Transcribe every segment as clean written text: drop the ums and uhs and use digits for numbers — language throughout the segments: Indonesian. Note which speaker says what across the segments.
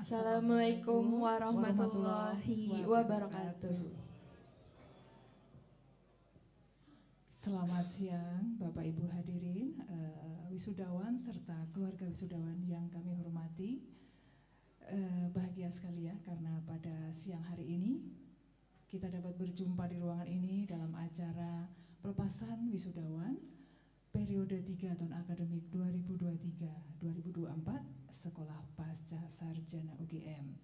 Speaker 1: Assalamualaikum warahmatullahi wabarakatuh.
Speaker 2: Selamat siang Bapak Ibu hadirin, wisudawan serta keluarga wisudawan yang kami hormati. Bahagia sekali ya karena pada siang hari ini kita dapat berjumpa di ruangan ini dalam acara pelepasan wisudawan periode 3 tahun akademik 2023-2024 Sekolah Pasca Sarjana UGM.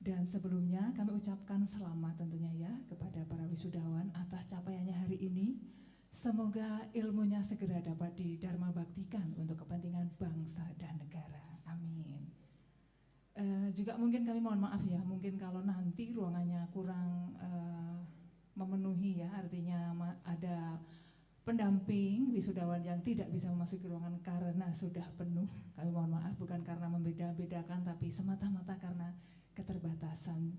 Speaker 2: Dan sebelumnya kami ucapkan selamat tentunya ya kepada para wisudawan atas capaiannya hari ini. Semoga ilmunya segera dapat didharma baktikan untuk kepentingan bangsa dan negara. Amin. Juga mungkin kami mohon maaf ya, mungkin kalau nanti ruangannya kurang memenuhi ya, artinya ada pendamping wisudawan yang tidak bisa memasuki ruangan karena sudah penuh. Kami mohon maaf, bukan karena membeda-bedakan tapi semata-mata karena keterbatasan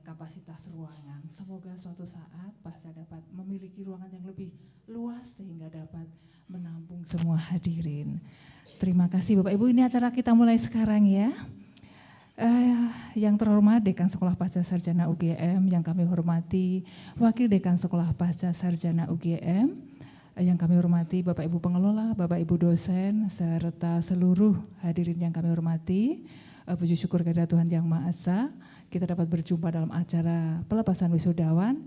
Speaker 2: kapasitas ruangan. Semoga suatu saat Pasca dapat memiliki ruangan yang lebih luas sehingga dapat menampung semua hadirin. Terima kasih Bapak Ibu, ini acara kita mulai sekarang ya. Yang terhormat Dekan Sekolah Pasca Sarjana UGM, yang kami hormati Wakil Dekan Sekolah Pasca Sarjana UGM, yang kami hormati Bapak Ibu Pengelola, Bapak Ibu dosen, serta seluruh hadirin yang kami hormati. Puji syukur kepada Tuhan Yang Maha Esa, kita dapat berjumpa dalam acara pelepasan wisudawan.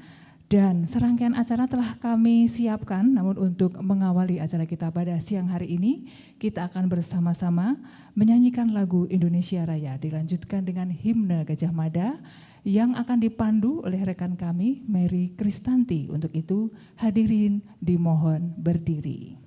Speaker 2: Dan serangkaian acara telah kami siapkan, namun untuk mengawali acara kita pada siang hari ini, kita akan bersama-sama menyanyikan lagu Indonesia Raya, dilanjutkan dengan himne Gajah Mada, yang akan dipandu oleh rekan kami, Mary Kristanti. Untuk itu, hadirin dimohon berdiri.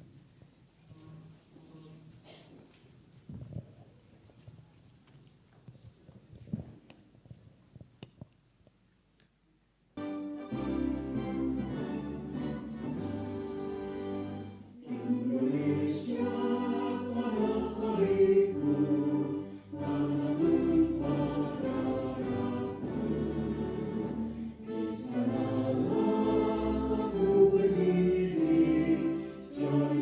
Speaker 3: Joy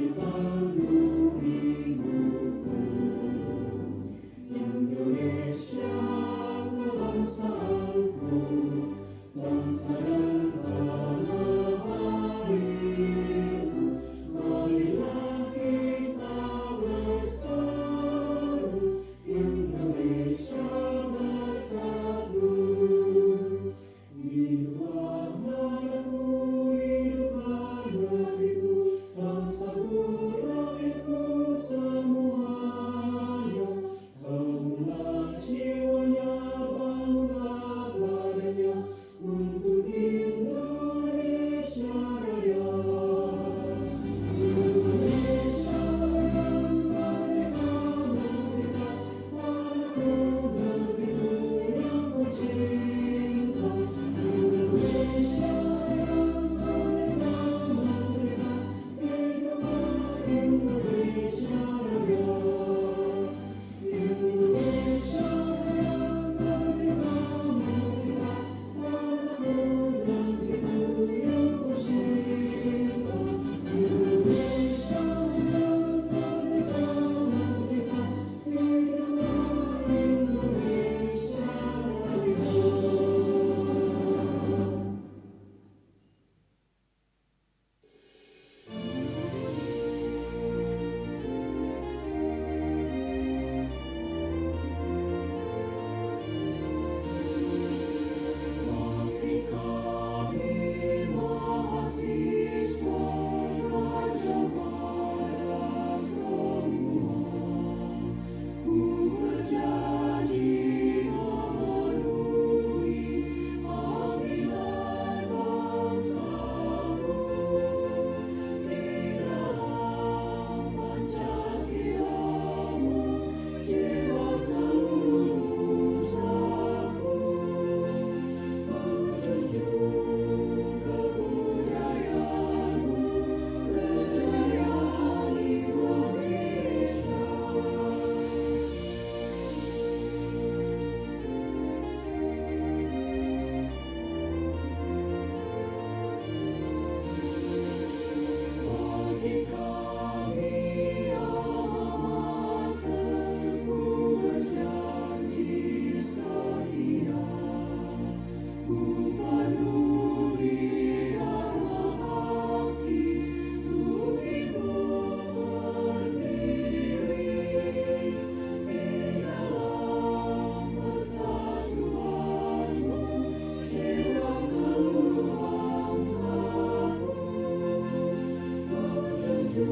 Speaker 1: Hadirin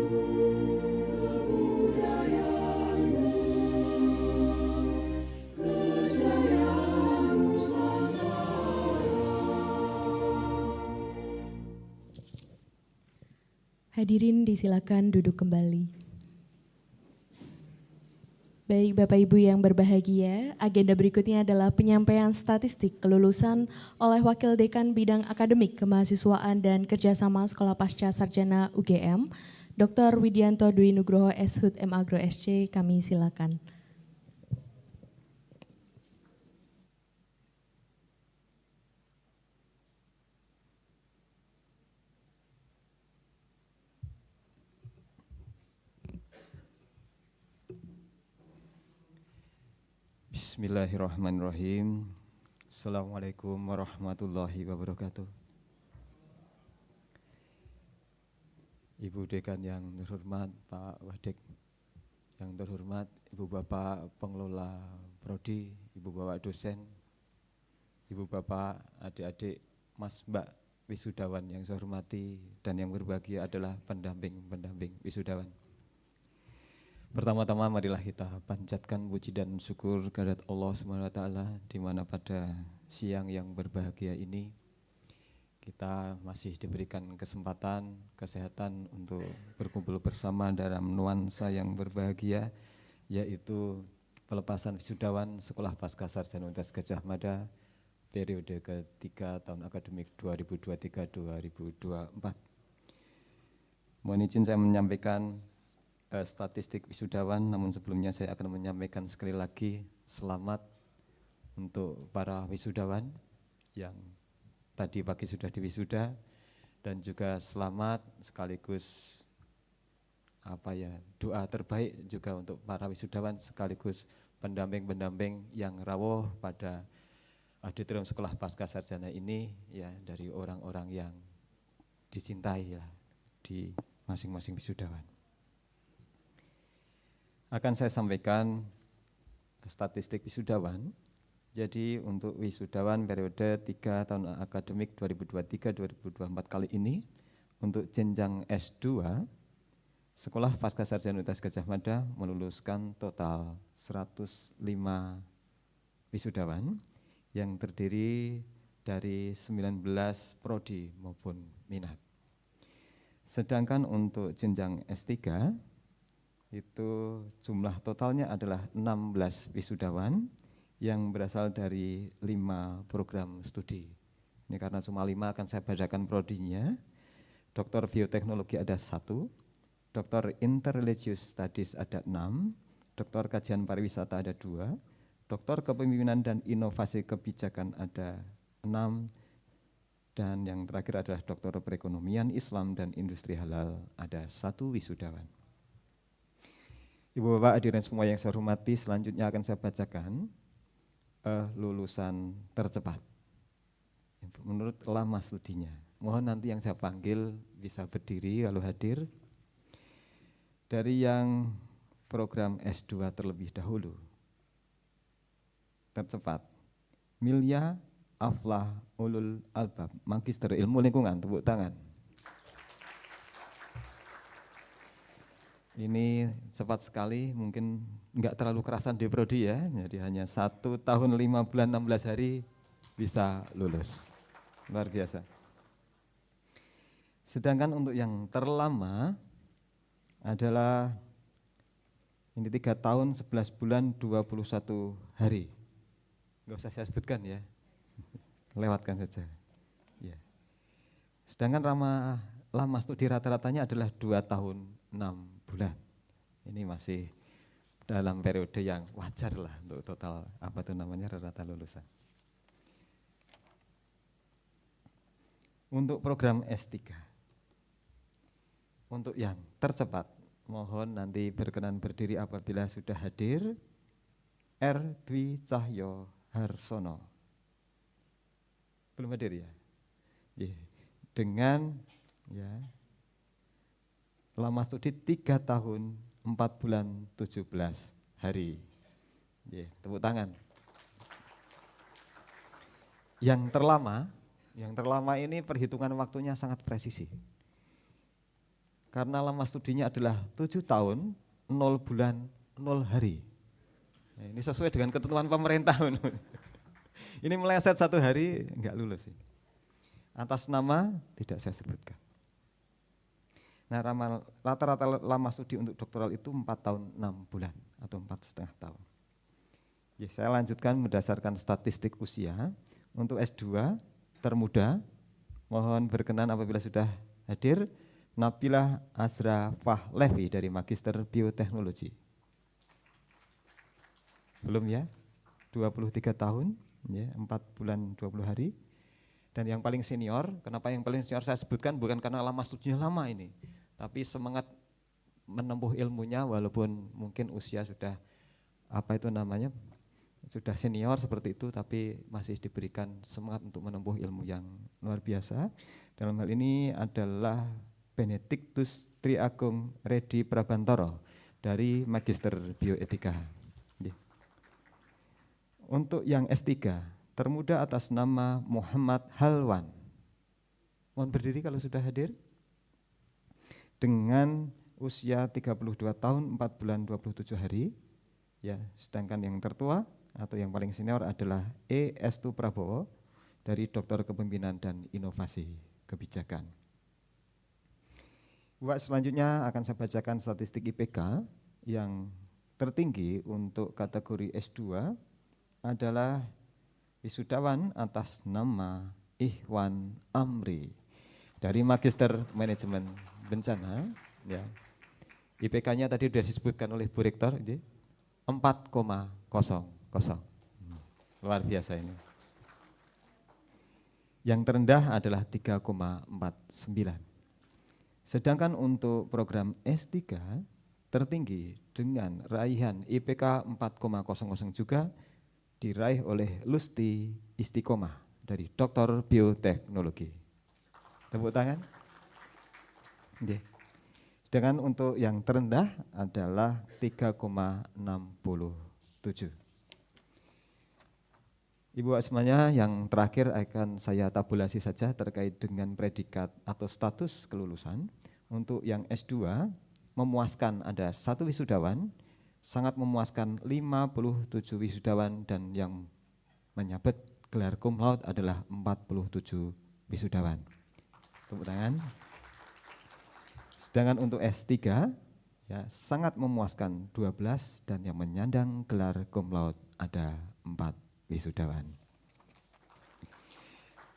Speaker 1: disilakan duduk kembali. Baik Bapak Ibu yang berbahagia, agenda berikutnya adalah penyampaian statistik kelulusan oleh Wakil Dekan Bidang Akademik Kemahasiswaan dan Kerjasama Sekolah Pasca Sarjana UGM, Dr. Widianto Dwi Nugroho Shut M Agro SC, kami silakan.
Speaker 3: Bismillahirrahmanirrahim. Assalamualaikum warahmatullahi wabarakatuh. Ibu Dekan yang terhormat, Pak Wadek yang terhormat, Ibu Bapak Pengelola Prodi, Ibu Bapak dosen, Ibu Bapak, adik-adik, Mas Mbak wisudawan yang saya hormati dan yang berbahagia adalah pendamping-pendamping wisudawan. Pertama-tama marilah kita panjatkan puji dan syukur kehadirat Allah SWT, di mana pada siang yang berbahagia ini kita masih diberikan kesempatan, kesehatan untuk berkumpul bersama dalam nuansa yang berbahagia, yaitu pelepasan wisudawan Sekolah Pasca Sarjana Universitas Gadjah Mada periode ketiga tahun akademik 2023-2024. Mohon izin saya menyampaikan statistik wisudawan, namun sebelumnya saya akan menyampaikan sekali lagi selamat untuk para wisudawan yang tadi pagi sudah diwisuda, dan juga selamat sekaligus doa terbaik juga untuk para wisudawan sekaligus pendamping-pendamping yang rawuh pada auditorium Sekolah Pasca Sarjana ini, ya, dari orang-orang yang dicintai ya di masing-masing wisudawan. Akan saya sampaikan statistik wisudawan. Jadi untuk wisudawan periode 3 tahun akademik 2023-2024 kali ini, untuk jenjang S2, Sekolah Pasca Sarjana Universitas Gadjah Mada meluluskan total 105 wisudawan yang terdiri dari 19 prodi maupun minat. Sedangkan untuk jenjang S3, itu jumlah totalnya adalah 16 wisudawan yang berasal dari 5 program studi. Ini karena cuma 5 akan saya bacakan prodinya. Doktor Bioteknologi ada 1, Doktor Interreligious Studies ada 6, Doktor Kajian Pariwisata ada 2, Doktor Kepemimpinan dan Inovasi Kebijakan ada 6, dan yang terakhir adalah Doktor Perekonomian Islam dan Industri Halal ada 1 wisudawan. Ibu Bapak hadirin semua yang saya hormati, selanjutnya akan saya bacakan lulusan tercepat menurut lama studinya. Mohon nanti yang saya panggil bisa berdiri kalau hadir. Dari yang program S2 terlebih dahulu. Tercepat, Milya Aflah Ulul Albab, Magister Ilmu Lingkungan, tepuk tangan. Ini cepat sekali, mungkin enggak terlalu kerasan di prodi ya, jadi hanya 1 tahun 5 bulan 16 hari bisa lulus. Luar biasa. Sedangkan untuk yang terlama adalah ini 3 tahun 11 bulan 21 hari. Enggak usah saya sebutkan ya, lewatkan saja. Ya. Sedangkan lama studi rata-ratanya adalah 2 tahun 6 bulan. Ini masih dalam periode yang wajar lah untuk total rata lulusan. Untuk program S3, untuk yang tercepat, mohon nanti berkenan berdiri apabila sudah hadir. R. Dwi Cahyo Harsono. Belum hadir ya? Dengan ya lama studi 3 tahun 4 bulan 17 hari. Tepuk tangan. Yang terlama ini perhitungan waktunya sangat presisi. karena lama studinya adalah 7 tahun, 0 bulan, 0 hari. Nah, ini sesuai dengan ketentuan pemerintah. Ini meleset 1 hari, enggak lulus sih. Atas nama tidak saya sebutkan. Nah, rata-rata lama studi untuk doktoral itu 4 tahun 6 bulan atau 4,5 tahun. Ya, saya lanjutkan berdasarkan statistik usia. Untuk S2 termuda, mohon berkenan apabila sudah hadir, Nabilah Azra Fahlevi dari Magister Bioteknologi. Belum ya? 23 tahun, ya, 4 bulan 20 hari. Dan yang paling senior, kenapa yang paling senior saya sebutkan bukan karena lama studinya lama ini, tapi semangat menempuh ilmunya walaupun mungkin usia sudah sudah senior seperti itu, tapi masih diberikan semangat untuk menempuh ilmu yang luar biasa. Dalam hal ini adalah Benedictus Tri Agung Redi Prabantoro dari Magister Bioetika. Untuk yang S3, termuda atas nama Muhammad Halwan. Mohon berdiri kalau sudah hadir. Dengan usia 32 tahun 4 bulan 27 hari. Ya, sedangkan yang tertua atau yang paling senior adalah E. Estu Prabowo dari Doktor Kepemimpinan dan Inovasi Kebijakan. Selanjutnya akan saya bacakan statistik IPK yang tertinggi untuk kategori S2 adalah wisudawan atas nama Ihwan Amri dari Magister Manajemen Bencana. Ya. IPK-nya tadi sudah disebutkan oleh Bu Rektor, 4,00. Luar biasa ini. Yang terendah adalah 3,49. Sedangkan untuk program S3 tertinggi dengan raihan IPK 4,00 juga diraih oleh Lusti Istiqomah dari Doktor Bioteknologi. Tepuk tangan. Sedangkan untuk yang terendah adalah 3,67. Ibu semuanya, yang terakhir akan saya tabulasi saja terkait dengan predikat atau status kelulusan. Untuk yang S2 memuaskan ada 1 wisudawan, sangat memuaskan 57 wisudawan, dan yang menyabet gelar cum laude adalah 47 wisudawan. Tepuk tangan. Sedangkan untuk S3 ya sangat memuaskan 12, dan yang menyandang gelar cum laude ada 4 wisudawan.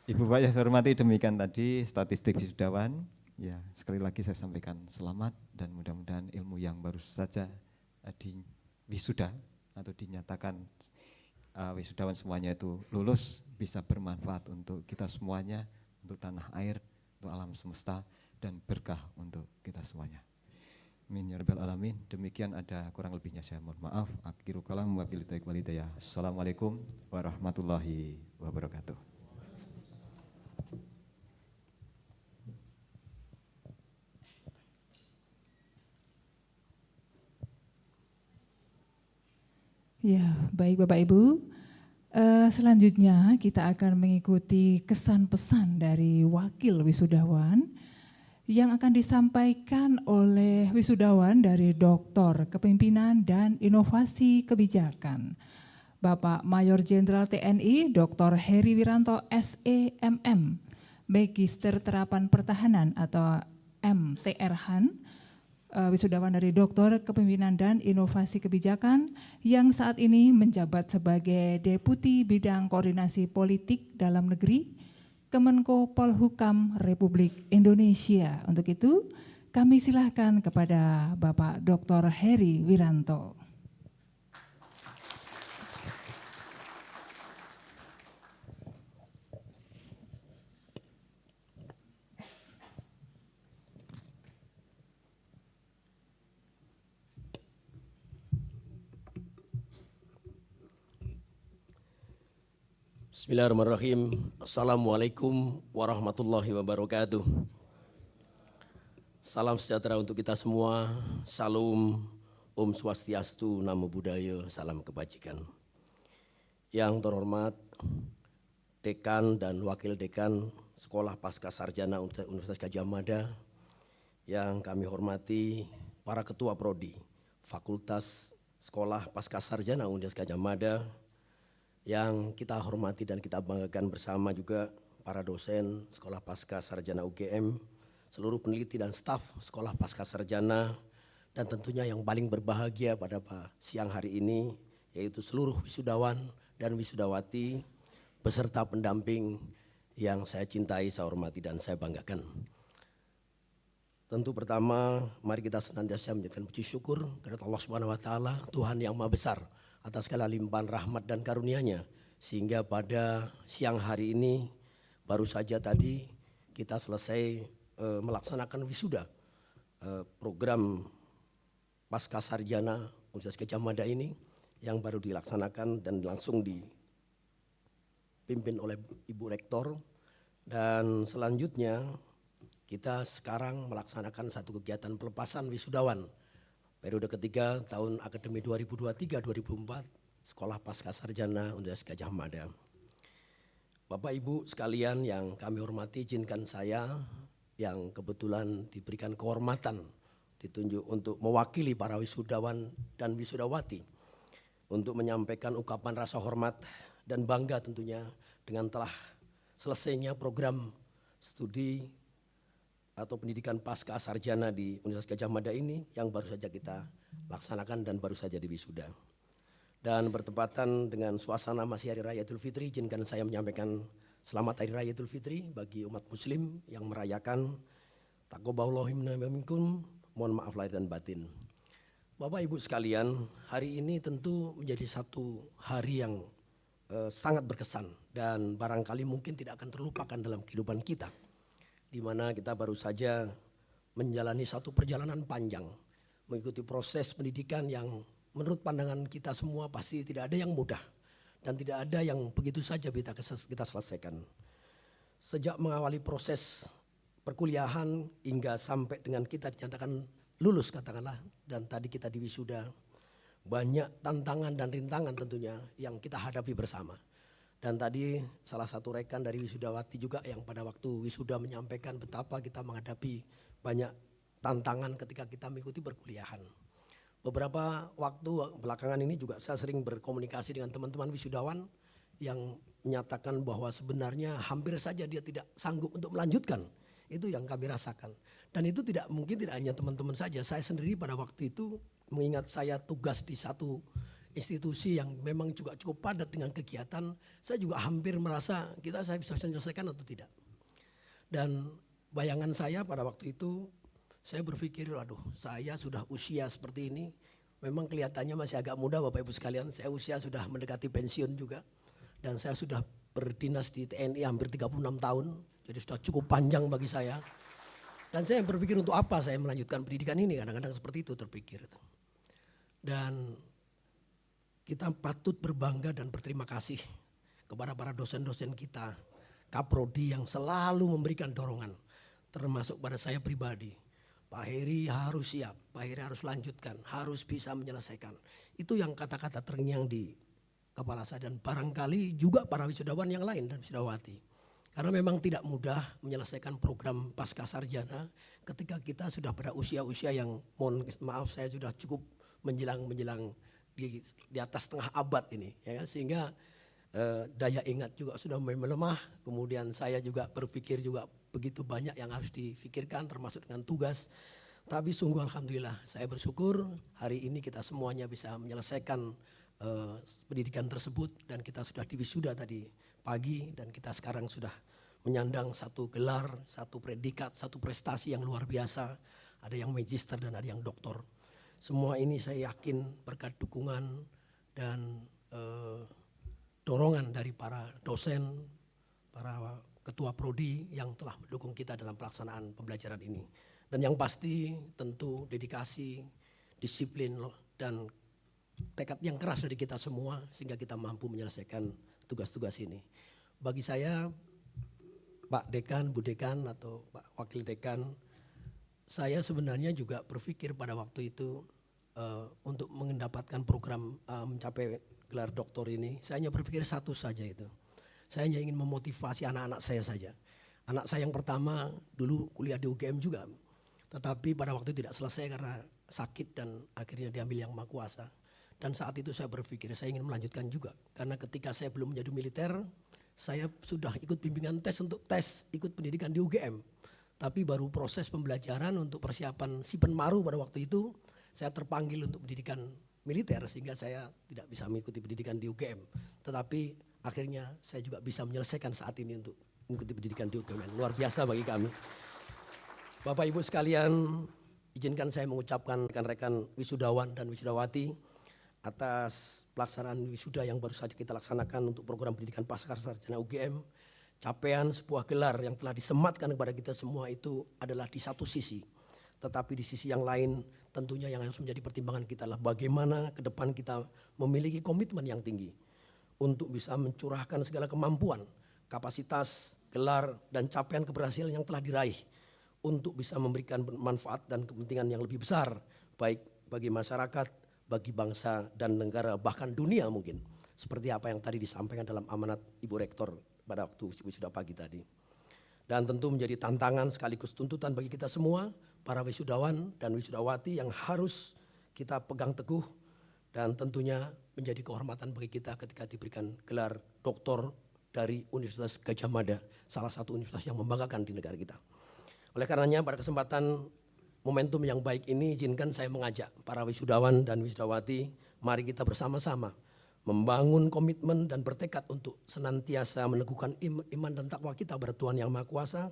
Speaker 3: Ibu Bapak yang saya hormati, demikian tadi statistik wisudawan. Ya, sekali lagi saya sampaikan selamat dan mudah-mudahan ilmu yang baru saja di wisuda atau dinyatakan wisudawan semuanya itu lulus bisa bermanfaat untuk kita semuanya, untuk tanah air, untuk alam semesta, dan berkah untuk kita semuanya. Amin ya rabbal alamin. Demikian, ada kurang lebihnya saya mohon maaf. Akhiru kalam wa billahi walhidayah. Assalamualaikum warahmatullahi wabarakatuh.
Speaker 2: Ya, baik Bapak Ibu. Selanjutnya kita akan mengikuti kesan pesan dari wakil wisudawan yang akan disampaikan oleh wisudawan dari Doktor Kepemimpinan dan Inovasi Kebijakan, Bapak Mayor Jenderal TNI Dr. Heri Wiranto SEMM, Magister Terapan Pertahanan atau MTRhan, wisudawan dari Doktor Kepemimpinan dan Inovasi Kebijakan yang saat ini menjabat sebagai Deputi Bidang Koordinasi Politik Dalam Negeri Kemenko Polhukam Republik Indonesia. Untuk itu kami silahkan kepada Bapak Dr. Heri Wiranto.
Speaker 4: Bismillahirrahmanirrahim. Assalamualaikum warahmatullahi wabarakatuh. Salam sejahtera untuk kita semua. Salam, Om Swastiastu, Namo Buddhaya, salam kebajikan. Yang terhormat Dekan dan Wakil Dekan Sekolah Pasca Sarjana Universitas Gadjah Mada, yang kami hormati para ketua prodi, Fakultas Sekolah Pascasarjana Universitas Gadjah Mada, yang kita hormati dan kita banggakan bersama juga para dosen Sekolah Pascasarjana UGM, seluruh peneliti dan staf Sekolah Pascasarjana, dan tentunya yang paling berbahagia pada siang hari ini yaitu seluruh wisudawan dan wisudawati beserta pendamping yang saya cintai, saya hormati dan saya banggakan. Tentu pertama mari kita senantiasa menjadikan puji syukur kepada Allah Subhanahu wa taala, Tuhan yang Maha Besar, atas segala limpahan rahmat dan karunia-Nya sehingga pada siang hari ini baru saja tadi kita selesai melaksanakan wisuda program Pascasarjana Universitas Gadjah Mada ini yang baru dilaksanakan dan langsung dipimpin oleh Ibu Rektor, dan selanjutnya kita sekarang melaksanakan satu kegiatan pelepasan wisudawan periode ketiga tahun akademi 2023-2024 Sekolah Pascasarjana Universitas Gadjah Mada. Bapak Ibu sekalian yang kami hormati, izinkan saya yang kebetulan diberikan kehormatan ditunjuk untuk mewakili para wisudawan dan wisudawati untuk menyampaikan ungkapan rasa hormat dan bangga tentunya dengan telah selesainya program studi atau pendidikan Pascasarjana di Universitas Gadjah Mada ini yang baru saja kita laksanakan dan baru saja diwisuda. Dan bertepatan dengan suasana masih Hari Raya Idul Fitri, izinkan saya menyampaikan selamat Hari Raya Idul Fitri bagi umat muslim yang merayakan. Taqabbalallahu minna wa minkum, mohon maaf lahir dan batin. Bapak Ibu sekalian, hari ini tentu menjadi satu hari yang sangat berkesan dan barangkali mungkin tidak akan terlupakan dalam kehidupan kita, di mana kita baru saja menjalani satu perjalanan panjang, mengikuti proses pendidikan yang menurut pandangan kita semua pasti tidak ada yang mudah dan tidak ada yang begitu saja kita selesaikan. Sejak mengawali proses perkuliahan hingga sampai dengan kita dinyatakan lulus katakanlah, dan tadi kita diwisuda, banyak tantangan dan rintangan tentunya yang kita hadapi bersama. Dan tadi salah satu rekan dari wisudawati juga yang pada waktu wisuda menyampaikan betapa kita menghadapi banyak tantangan ketika kita mengikuti perkuliahan. Beberapa waktu belakangan ini juga saya sering berkomunikasi dengan teman-teman wisudawan yang menyatakan bahwa sebenarnya hampir saja dia tidak sanggup untuk melanjutkan. Itu yang kami rasakan. Dan itu mungkin tidak hanya teman-teman saja. Saya sendiri pada waktu itu mengingat saya tugas di satu institusi yang memang juga cukup padat dengan kegiatan, saya juga hampir merasa saya bisa menyelesaikan atau tidak. Dan bayangan saya pada waktu itu, saya berpikir, aduh saya sudah usia seperti ini, memang kelihatannya masih agak muda Bapak Ibu sekalian, saya usia sudah mendekati pensiun juga. Dan saya sudah berdinas di TNI hampir 36 tahun, jadi sudah cukup panjang bagi saya. Dan saya berpikir untuk apa saya melanjutkan pendidikan ini, kadang-kadang seperti itu terpikir. Dan kita patut berbangga dan berterima kasih kepada para dosen-dosen kita, Kaprodi yang selalu memberikan dorongan, termasuk pada saya pribadi. Pak Heri harus siap, Pak Heri harus lanjutkan, harus bisa menyelesaikan. Itu yang kata-kata terngiang di kepala saya, dan barangkali juga para wisudawan yang lain dan wisudawati. Karena memang tidak mudah menyelesaikan program Pascasarjana ketika kita sudah pada usia-usia yang mohon maaf saya sudah cukup menjelang di atas setengah abad ini, ya, sehingga daya ingat juga sudah mulai melemah. Kemudian saya juga berpikir juga begitu banyak yang harus difikirkan termasuk dengan tugas. Tapi sungguh alhamdulillah saya bersyukur hari ini kita semuanya bisa menyelesaikan pendidikan tersebut, dan kita sudah diwisuda tadi pagi, dan kita sekarang sudah menyandang satu gelar, satu predikat, satu prestasi yang luar biasa. Ada yang magister dan ada yang doktor. Semua ini saya yakin berkat dukungan dan dorongan dari para dosen, para ketua prodi yang telah mendukung kita dalam pelaksanaan pembelajaran ini. Dan yang pasti tentu dedikasi, disiplin dan tekad yang keras dari kita semua sehingga kita mampu menyelesaikan tugas-tugas ini. Bagi saya, Pak Dekan, Bu Dekan atau Pak Wakil Dekan, saya sebenarnya juga berpikir pada waktu itu untuk mendapatkan program mencapai gelar doktor ini, saya hanya berpikir satu saja itu. Saya hanya ingin memotivasi anak-anak saya saja. Anak saya yang pertama dulu kuliah di UGM juga, Tetapi pada waktu itu tidak selesai karena sakit dan akhirnya diambil Yang Maha Kuasa. Dan saat itu saya berpikir saya ingin melanjutkan juga. Karena ketika saya belum menjadi militer, saya sudah ikut bimbingan ikut pendidikan di UGM. Tapi baru proses pembelajaran untuk persiapan Sipenmaru pada waktu itu, saya terpanggil untuk pendidikan militer sehingga saya tidak bisa mengikuti pendidikan di UGM. Tetapi akhirnya saya juga bisa menyelesaikan saat ini untuk mengikuti pendidikan di UGM. Luar biasa bagi kami. Bapak Ibu sekalian, izinkan saya mengucapkan rekan-rekan wisudawan dan wisudawati atas pelaksanaan wisuda yang baru saja kita laksanakan untuk program pendidikan Pascasarjana UGM. Capaian sebuah gelar yang telah disematkan kepada kita semua itu adalah di satu sisi. Tetapi di sisi yang lain tentunya yang harus menjadi pertimbangan kita adalah bagaimana ke depan kita memiliki komitmen yang tinggi untuk bisa mencurahkan segala kemampuan, kapasitas, gelar, dan capaian keberhasilan yang telah diraih untuk bisa memberikan manfaat dan kepentingan yang lebih besar baik bagi masyarakat, bagi bangsa dan negara, bahkan dunia mungkin. Seperti apa yang tadi disampaikan dalam amanat Ibu Rektor pada waktu wisuda pagi tadi. Dan tentu menjadi tantangan sekaligus tuntutan bagi kita semua, para wisudawan dan wisudawati yang harus kita pegang teguh dan tentunya menjadi kehormatan bagi kita ketika diberikan gelar doktor dari Universitas Gadjah Mada, salah satu universitas yang membanggakan di negara kita. Oleh karenanya pada kesempatan momentum yang baik ini izinkan saya mengajak para wisudawan dan wisudawati, mari kita bersama-sama membangun komitmen dan bertekad untuk senantiasa meneguhkan iman dan takwa kita pada Tuhan Yang Maha Kuasa,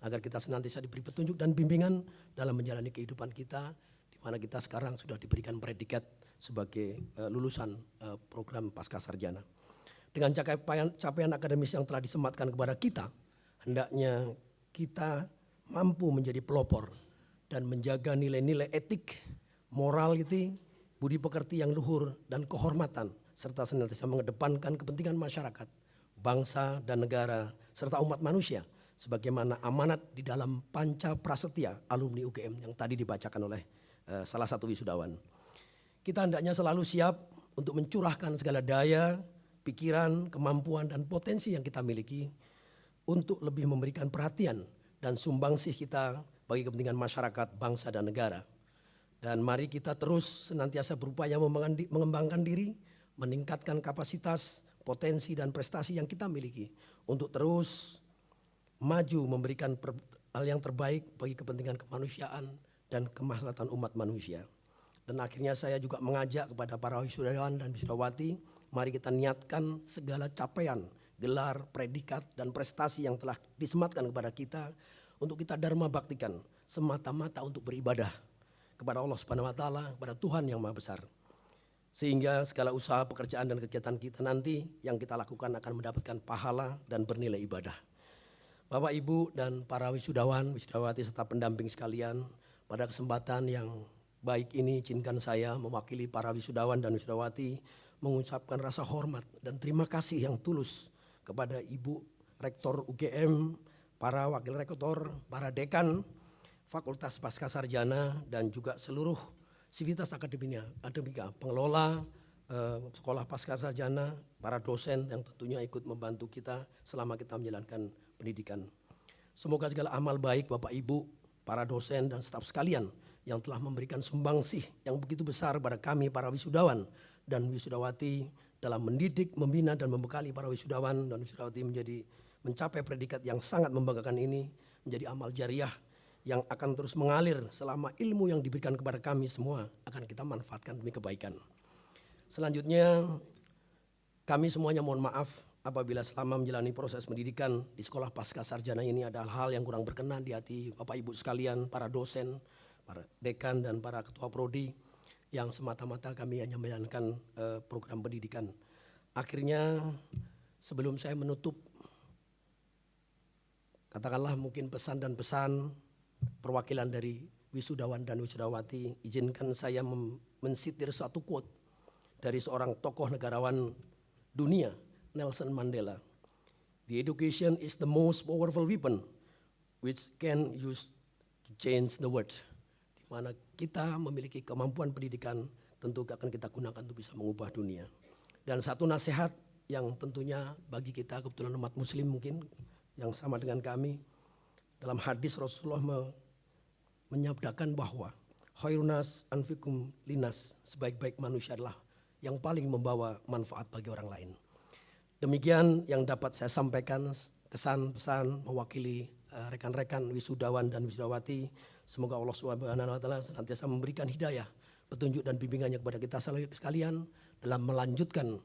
Speaker 4: agar kita senantiasa diberi petunjuk dan bimbingan dalam menjalani kehidupan kita, di mana kita sekarang sudah diberikan predikat sebagai lulusan program Pascasarjana. Dengan capaian akademis yang telah disematkan kepada kita, hendaknya kita mampu menjadi pelopor dan menjaga nilai-nilai etik, moral itu, budi pekerti yang luhur dan kehormatan, serta senantiasa mengedepankan kepentingan masyarakat, bangsa dan negara, serta umat manusia, sebagaimana amanat di dalam Panca Prasetya alumni UGM yang tadi dibacakan oleh salah satu wisudawan. Kita hendaknya selalu siap untuk mencurahkan segala daya, pikiran, kemampuan dan potensi yang kita miliki untuk lebih memberikan perhatian dan sumbangsih kita bagi kepentingan masyarakat, bangsa dan negara. Dan mari kita terus senantiasa berupaya mengembangkan diri, meningkatkan kapasitas, potensi dan prestasi yang kita miliki untuk terus maju memberikan hal yang terbaik bagi kepentingan kemanusiaan dan kemaslahatan umat manusia. Dan akhirnya saya juga mengajak kepada para wisudawan dan wisudawati, mari kita niatkan segala capaian, gelar, predikat dan prestasi yang telah disematkan kepada kita untuk kita dharma baktikan semata-mata untuk beribadah kepada Allah Subhanahu wa taala, kepada Tuhan yang Maha Besar. Sehingga segala usaha, pekerjaan dan kegiatan kita nanti yang kita lakukan akan mendapatkan pahala dan bernilai ibadah. Bapak, Ibu dan para wisudawan, wisudawati serta pendamping sekalian, pada kesempatan yang baik ini izinkan saya mewakili para wisudawan dan wisudawati mengucapkan rasa hormat dan terima kasih yang tulus kepada Ibu Rektor UGM, para wakil rektor, para dekan Fakultas Pascasarjana dan juga seluruh sivitas akademika, pengelola sekolah Pascasarjana, para dosen yang tentunya ikut membantu kita selama kita menjalankan pendidikan. Semoga segala amal baik Bapak Ibu, para dosen dan staf sekalian yang telah memberikan sumbangsih yang begitu besar pada kami para wisudawan dan wisudawati dalam mendidik, membina dan membekali para wisudawan dan wisudawati mencapai predikat yang sangat membanggakan ini menjadi amal jariah yang akan terus mengalir selama ilmu yang diberikan kepada kami semua akan kita manfaatkan demi kebaikan. Selanjutnya kami semuanya mohon maaf apabila selama menjalani proses pendidikan di sekolah Pascasarjana ini ada hal yang kurang berkenan di hati Bapak Ibu sekalian, para dosen, para dekan dan para ketua prodi yang semata-mata kami hanya menjalankan program pendidikan. Akhirnya sebelum saya menutup, katakanlah mungkin pesan dan pesan perwakilan dari wisudawan dan wisudawati, izinkan saya mensitir suatu quote dari seorang tokoh negarawan dunia, Nelson Mandela. The education is the most powerful weapon which can use to change the world. Di mana kita memiliki kemampuan pendidikan tentu akan kita gunakan untuk bisa mengubah dunia. Dan satu nasihat yang tentunya bagi kita kebetulan umat muslim mungkin yang sama dengan kami, dalam hadis Rasulullah menyabdakan bahwa khairunas anfikum linas, sebaik-baik manusia adalah yang paling membawa manfaat bagi orang lain. Demikian yang dapat saya sampaikan, kesan pesan mewakili rekan-rekan wisudawan dan wisudawati. Semoga Allah Subhanahu wa taala senantiasa memberikan hidayah, petunjuk dan bimbingannya kepada kita sekalian dalam melanjutkan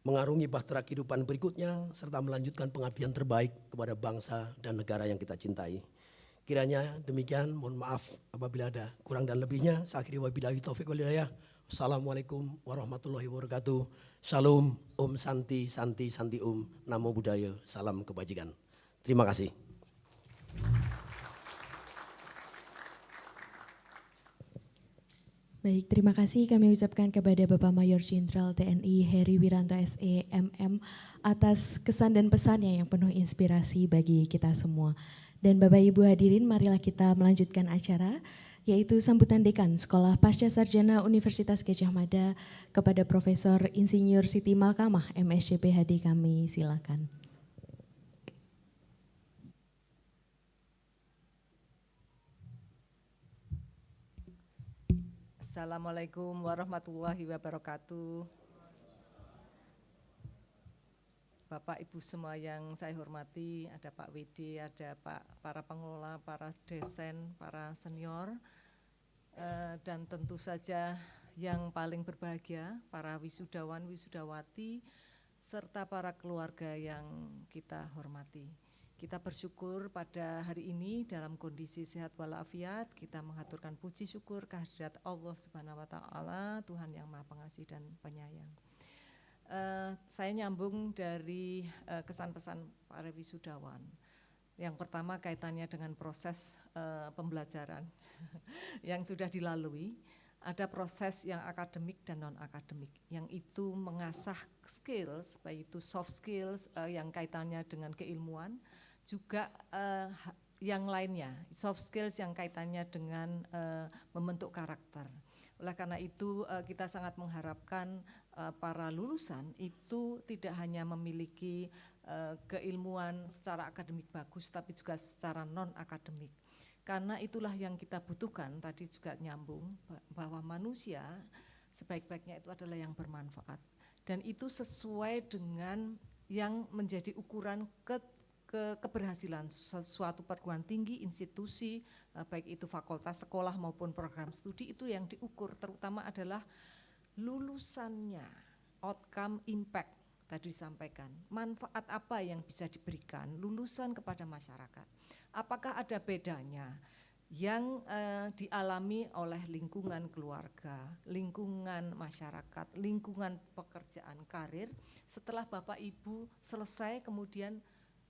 Speaker 4: mengarungi bahtera kehidupan berikutnya serta melanjutkan pengabdian terbaik kepada bangsa dan negara yang kita cintai. Kiranya demikian, mohon maaf apabila ada kurang dan lebihnya. Saya akhiri wabillahi taufiq wal hidayah. Wassalamualaikum warahmatullahi wabarakatuh. Shalom, Om Santi, Santi, Santi Om, Namo Buddhaya, salam kebajikan. Terima kasih.
Speaker 1: Baik, terima kasih kami ucapkan kepada Bapak Mayor Jenderal TNI Heri Wiranto SE MM atas kesan dan pesannya yang penuh inspirasi bagi kita semua. Dan Bapak Ibu hadirin, marilah kita melanjutkan acara, yaitu sambutan Dekan Sekolah Pasca Sarjana Universitas Gadjah Mada kepada Profesor Insinyur Siti Malkamah MSc PhD, kami silakan.
Speaker 5: Assalamualaikum warahmatullahi wabarakatuh. Bapak Ibu semua yang saya hormati, ada Pak WD, ada para pengelola, para dosen, para senior, dan tentu saja yang paling berbahagia, para wisudawan, wisudawati, serta para keluarga yang kita hormati. Kita bersyukur pada hari ini dalam kondisi sehat walafiat, kita mengaturkan puji syukur kehadirat Allah Subhanahu wa taala, Tuhan yang Maha Pengasih dan Penyayang. Saya nyambung dari kesan pesan para wisudawan. Yang pertama kaitannya dengan proses pembelajaran yang sudah dilalui. Ada proses yang akademik dan non-akademik, yang itu mengasah skills, baik itu soft skills yang kaitannya dengan keilmuan, juga yang lainnya, soft skills yang kaitannya dengan membentuk karakter. Oleh karena itu kita sangat mengharapkan para lulusan itu tidak hanya memiliki keilmuan secara akademik bagus, tapi juga secara non-akademik. Karena itulah yang kita butuhkan, tadi juga nyambung, bahwa manusia sebaik-baiknya itu adalah yang bermanfaat. Dan itu sesuai dengan yang menjadi ukuran keberhasilan suatu perguruan tinggi, institusi, baik itu fakultas, sekolah maupun program studi, itu yang diukur terutama adalah lulusannya, outcome, impact tadi disampaikan. Manfaat apa yang bisa diberikan lulusan kepada masyarakat? Apakah ada bedanya yang dialami oleh lingkungan keluarga, lingkungan masyarakat, lingkungan pekerjaan karir setelah Bapak Ibu selesai kemudian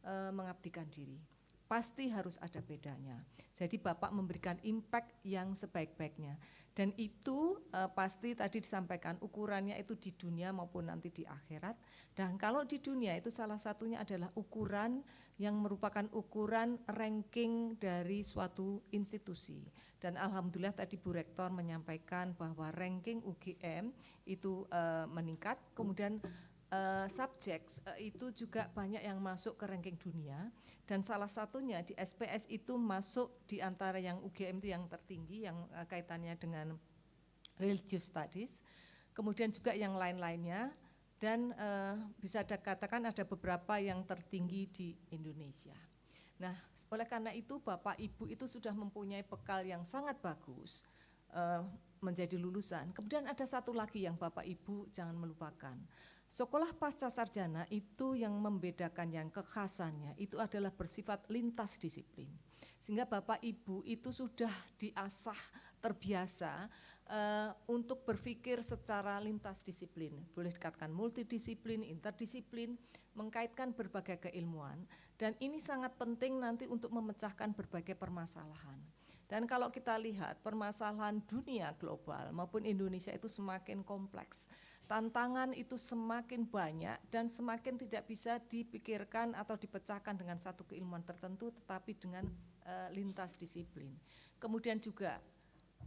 Speaker 5: mengabdikan diri? Pasti harus ada bedanya. Jadi Bapak memberikan impact yang sebaik-baiknya. Dan itu pasti tadi disampaikan ukurannya itu di dunia maupun nanti di akhirat. Dan kalau di dunia itu salah satunya adalah ukuran yang merupakan ukuran ranking dari suatu institusi. Dan alhamdulillah tadi Bu Rektor menyampaikan bahwa ranking UGM itu meningkat, kemudian subjek itu juga banyak yang masuk ke ranking dunia, dan salah satunya di SPS itu masuk di antara yang UGM itu yang tertinggi, yang kaitannya dengan religious studies, kemudian juga yang lain-lainnya, dan bisa dikatakan ada beberapa yang tertinggi di Indonesia. Nah, oleh karena itu Bapak Ibu itu sudah mempunyai bekal yang sangat bagus menjadi lulusan. Kemudian ada satu lagi yang Bapak Ibu jangan melupakan. Sekolah pasca sarjana itu yang membedakan, yang kekhasannya itu adalah bersifat lintas disiplin. Sehingga Bapak Ibu itu sudah diasah, terbiasa untuk berpikir secara lintas disiplin. Boleh dikatakan multidisiplin, interdisiplin, mengkaitkan berbagai keilmuan. Dan ini sangat penting nanti untuk memecahkan berbagai permasalahan. Dan kalau kita lihat permasalahan dunia global maupun Indonesia itu semakin kompleks. Tantangan itu semakin banyak dan semakin tidak bisa dipikirkan atau dipecahkan dengan satu keilmuan tertentu, tetapi dengan lintas disiplin. Kemudian juga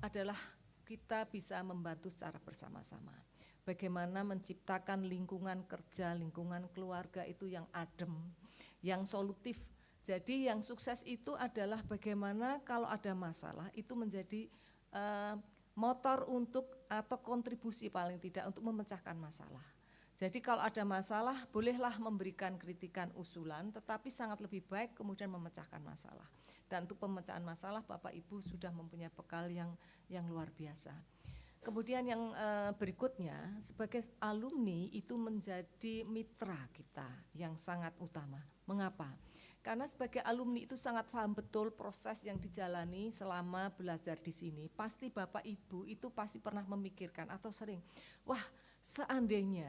Speaker 5: adalah kita bisa membantu secara bersama-sama. Bagaimana menciptakan lingkungan kerja, lingkungan keluarga itu yang adem, yang solutif. Jadi yang sukses itu adalah bagaimana kalau ada masalah itu menjadi motor untuk atau kontribusi paling tidak untuk memecahkan masalah. Jadi kalau ada masalah bolehlah memberikan kritikan usulan, tetapi sangat lebih baik kemudian memecahkan masalah. Dan untuk pemecahan masalah Bapak Ibu sudah mempunyai bekal yang luar biasa. Kemudian yang berikutnya, sebagai alumni itu menjadi mitra kita yang sangat utama. Mengapa? Karena sebagai alumni itu sangat paham betul proses yang dijalani selama belajar di sini. Pasti Bapak Ibu itu pasti pernah memikirkan atau sering, wah seandainya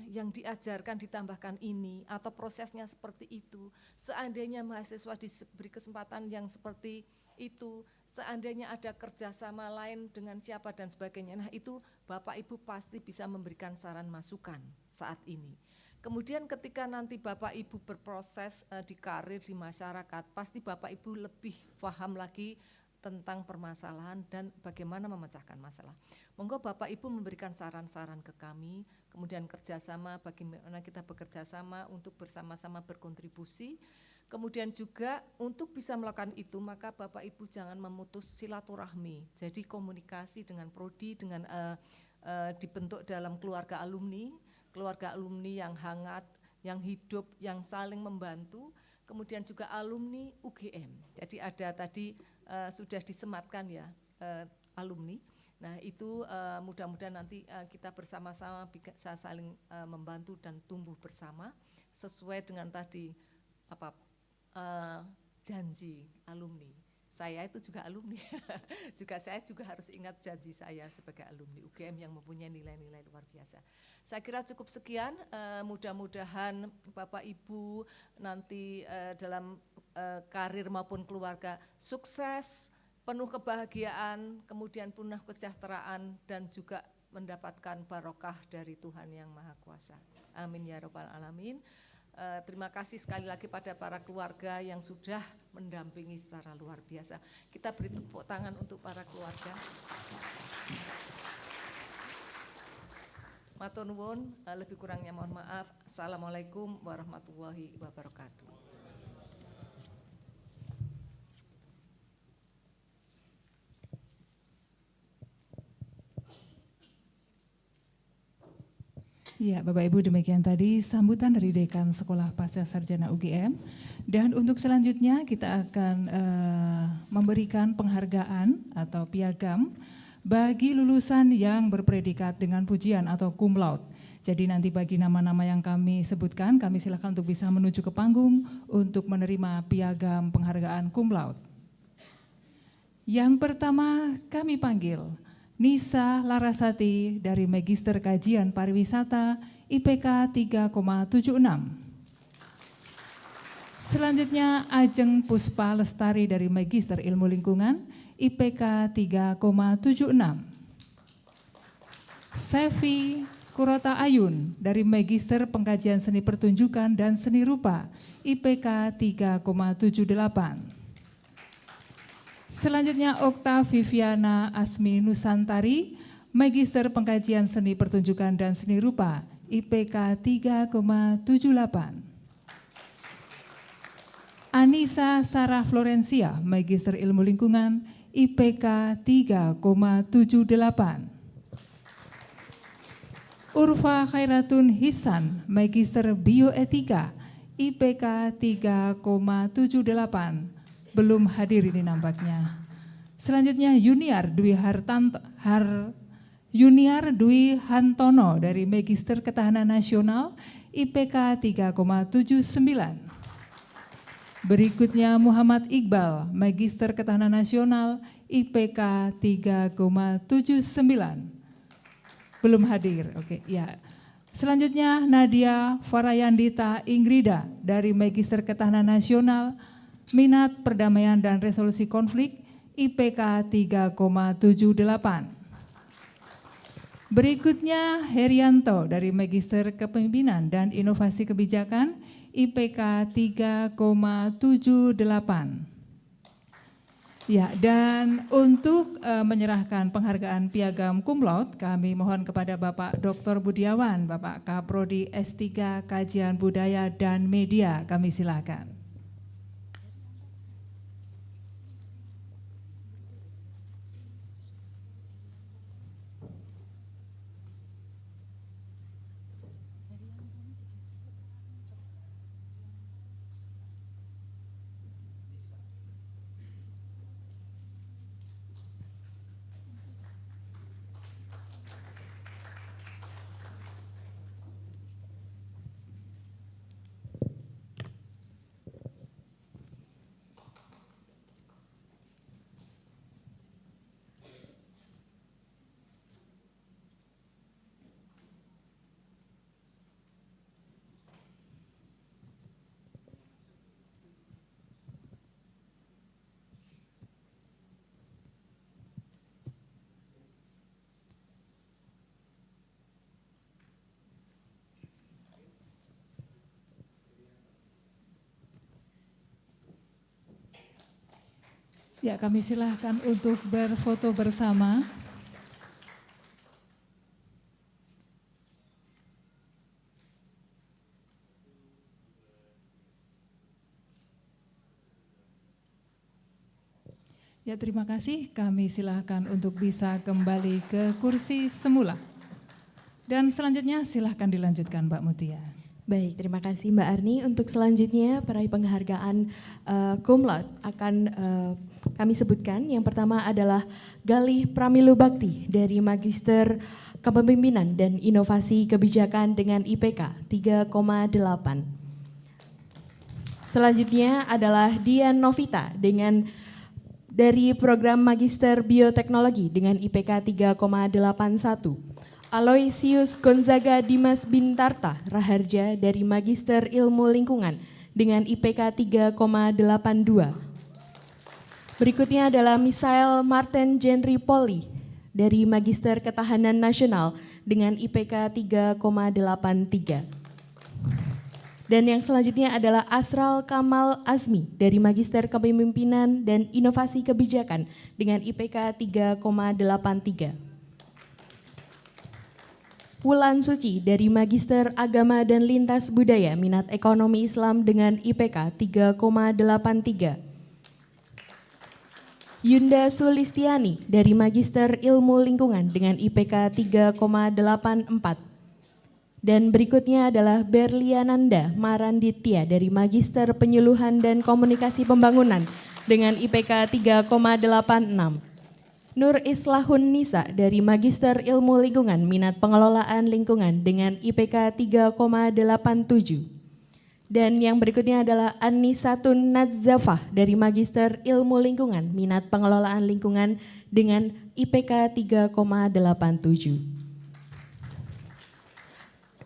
Speaker 5: yang diajarkan ditambahkan ini atau prosesnya seperti itu, seandainya mahasiswa diberi kesempatan yang seperti itu, seandainya ada kerjasama lain dengan siapa dan sebagainya. Nah itu Bapak Ibu pasti bisa memberikan saran masukan saat ini. Kemudian ketika nanti Bapak Ibu berproses di karir di masyarakat, pasti Bapak Ibu lebih paham lagi tentang permasalahan dan bagaimana memecahkan masalah. Monggo Bapak Ibu memberikan saran-saran ke kami, kemudian kerjasama, bagaimana kita bekerja sama untuk bersama-sama berkontribusi. Kemudian juga untuk bisa melakukan itu, maka Bapak Ibu jangan memutus silaturahmi. Jadi komunikasi dengan prodi, dengan dibentuk dalam keluarga alumni yang hangat, yang hidup, yang saling membantu. Kemudian juga alumni UGM. Jadi ada tadi sudah disematkan ya alumni. Nah itu mudah-mudahan nanti kita bersama-sama bisa saling membantu dan tumbuh bersama sesuai dengan tadi janji alumni. Saya itu juga alumni, saya juga harus ingat janji saya sebagai alumni UGM yang mempunyai nilai-nilai luar biasa. Saya kira cukup sekian, mudah-mudahan Bapak Ibu nanti dalam karir maupun keluarga sukses, penuh kebahagiaan, kemudian penuh kesejahteraan dan juga mendapatkan barokah dari Tuhan Yang Maha Kuasa. Amin ya rabbal alamin. Terima kasih sekali lagi pada para keluarga yang sudah mendampingi secara luar biasa. Kita beri tepuk tangan untuk para keluarga. Matur nuwun, lebih kurangnya mohon maaf. Assalamualaikum warahmatullahi wabarakatuh.
Speaker 2: Ya, Bapak Ibu, demikian tadi sambutan dari Dekan Sekolah Pasca Sarjana UGM. Dan untuk selanjutnya kita akan memberikan penghargaan atau piagam bagi lulusan yang berpredikat dengan pujian atau cum laude. Jadi nanti bagi nama-nama yang kami sebutkan, kami silakan untuk bisa menuju ke panggung untuk menerima piagam penghargaan cum laude. Yang pertama kami panggil Nisa Larasati dari Magister Kajian Pariwisata IPK 3,76. Selanjutnya Ajeng Puspa Lestari dari Magister Ilmu Lingkungan IPK 3,76. Sevi Kurota Ayun dari Magister Pengkajian Seni Pertunjukan dan Seni Rupa IPK 3,78. Selanjutnya Okta Viviana Asmi Nusantari, Magister Pengkajian Seni Pertunjukan dan Seni Rupa, IPK 3,78. Anissa Sarah Florencia, Magister Ilmu Lingkungan, IPK 3,78. Urfa Khairatun Hisan, Magister Bioetika, IPK 3,78. Belum hadir ini nampaknya. Selanjutnya Yuniar Dwi Hantono dari Magister Ketahanan Nasional IPK 3,79. Berikutnya Muhammad Iqbal, Magister Ketahanan Nasional IPK 3,79. Belum hadir. Oke, ya. Selanjutnya Nadia Farayandita Ingrida dari Magister Ketahanan Nasional Minat Perdamaian dan Resolusi Konflik IPK 3,78. Berikutnya Herianto dari Magister Kepemimpinan dan Inovasi Kebijakan IPK 3,78. Ya, dan untuk menyerahkan penghargaan piagam cum laude, kami mohon kepada Bapak Dr. Budiawan, Bapak Kaprodi S3 Kajian Budaya dan Media, kami silakan. Ya, kami silahkan untuk berfoto bersama. Ya, terima kasih. Kami silahkan untuk bisa kembali ke kursi semula. Dan selanjutnya silahkan dilanjutkan Mbak Mutia.
Speaker 1: Baik, terima kasih Mbak Arni. Untuk selanjutnya peraih penghargaan cum laude akan kami sebutkan. Yang pertama adalah Galih Pramilu Bakti dari Magister Kepemimpinan dan Inovasi Kebijakan dengan IPK 3,8. Selanjutnya adalah Dian Novita dari Program Magister Bioteknologi dengan IPK 3,81. Aloysius Gonzaga Dimas Bintarta Raharja dari Magister Ilmu Lingkungan dengan IPK 3,82. Berikutnya adalah Misael Martin Jenry Poli dari Magister Ketahanan Nasional dengan IPK 3,83. Dan yang selanjutnya adalah Asral Kamal Azmi dari Magister Kepemimpinan dan Inovasi Kebijakan dengan IPK 3,83. Wulan Suci dari Magister Agama dan Lintas Budaya Minat Ekonomi Islam dengan IPK 3,83. Yunda Sulistiani dari Magister Ilmu Lingkungan dengan IPK 3,84. Dan berikutnya adalah Berliananda Maranditya dari Magister Penyuluhan dan Komunikasi Pembangunan dengan IPK 3,86. Nur Islahun Nisa dari Magister Ilmu Lingkungan Minat Pengelolaan Lingkungan dengan IPK 3,87. Dan yang berikutnya adalah Anisatun Nadzafah dari Magister Ilmu Lingkungan Minat Pengelolaan Lingkungan dengan IPK 3,87.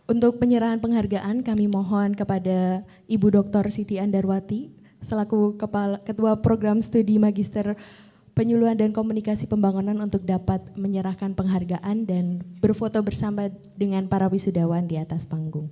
Speaker 1: Untuk penyerahan penghargaan kami mohon kepada Ibu Dr. Siti Andarwati selaku Ketua Program Studi Magister Penyuluhan dan Komunikasi Pembangunan untuk dapat menyerahkan penghargaan dan berfoto bersama dengan para wisudawan di atas panggung.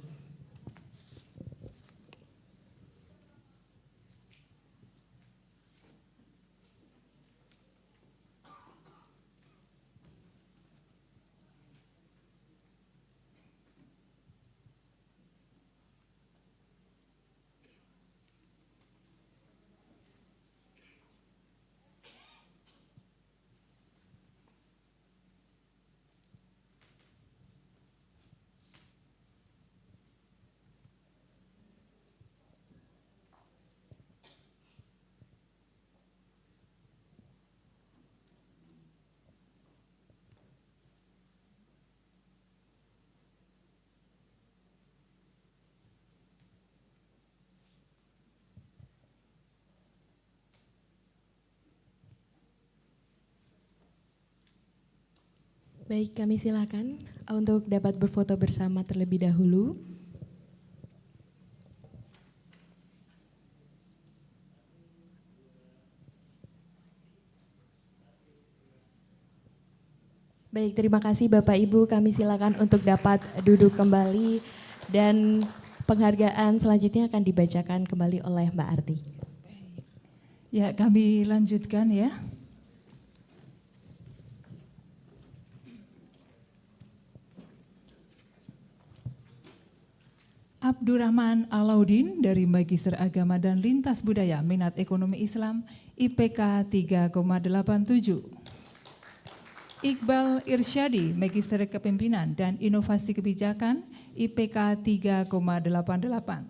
Speaker 1: Baik, kami silakan untuk dapat berfoto bersama terlebih dahulu. Baik, terima kasih Bapak Ibu. Kami silakan untuk dapat duduk kembali dan penghargaan selanjutnya akan dibacakan kembali oleh Mbak Arti.
Speaker 2: Ya, kami lanjutkan ya. Abdurrahman Alaudin dari Magister Agama dan Lintas Budaya Minat Ekonomi Islam IPK 3,87. Iqbal Irsyadi Magister Kepemimpinan dan Inovasi Kebijakan IPK 3,88.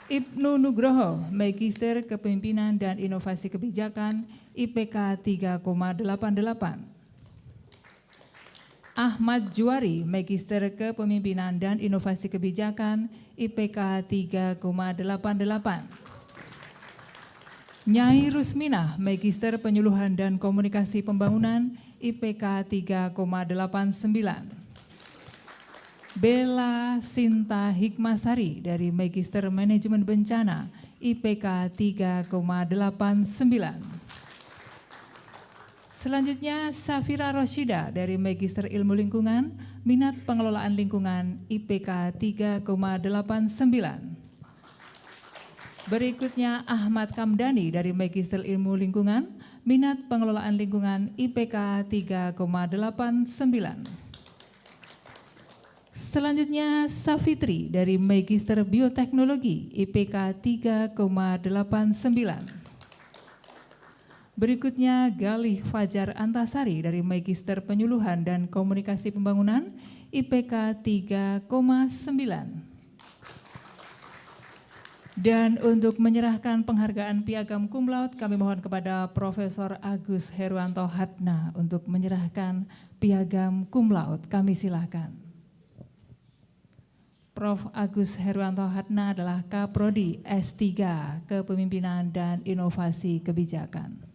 Speaker 2: Ibnu Nugroho Magister Kepemimpinan dan Inovasi Kebijakan IPK 3,88. Ahmad Juwari, Magister Kepemimpinan dan Inovasi Kebijakan, IPK 3,88. Nyai Rusminah, Magister Penyuluhan dan Komunikasi Pembangunan, IPK 3,89. Bella Sinta Hikmasari dari Magister Manajemen Bencana, IPK 3,89. Selanjutnya Safira Rosyida dari Magister Ilmu Lingkungan, Minat Pengelolaan Lingkungan, IPK 3,89. Berikutnya Ahmad Kamdani dari Magister Ilmu Lingkungan, minat pengelolaan lingkungan IPK 3,89. Selanjutnya Safitri dari Magister Bioteknologi IPK 3,89. Berikutnya Galih Fajar Antasari dari Magister Penyuluhan dan Komunikasi Pembangunan IPK 3,9. Dan untuk menyerahkan penghargaan Piagam Cum Laude, kami mohon kepada Profesor Agus Herwanto Hatna untuk menyerahkan Piagam Cum Laude. Kami silakan. Prof. Agus Herwanto Hatna adalah Kaprodi S3 Kepemimpinan dan Inovasi Kebijakan.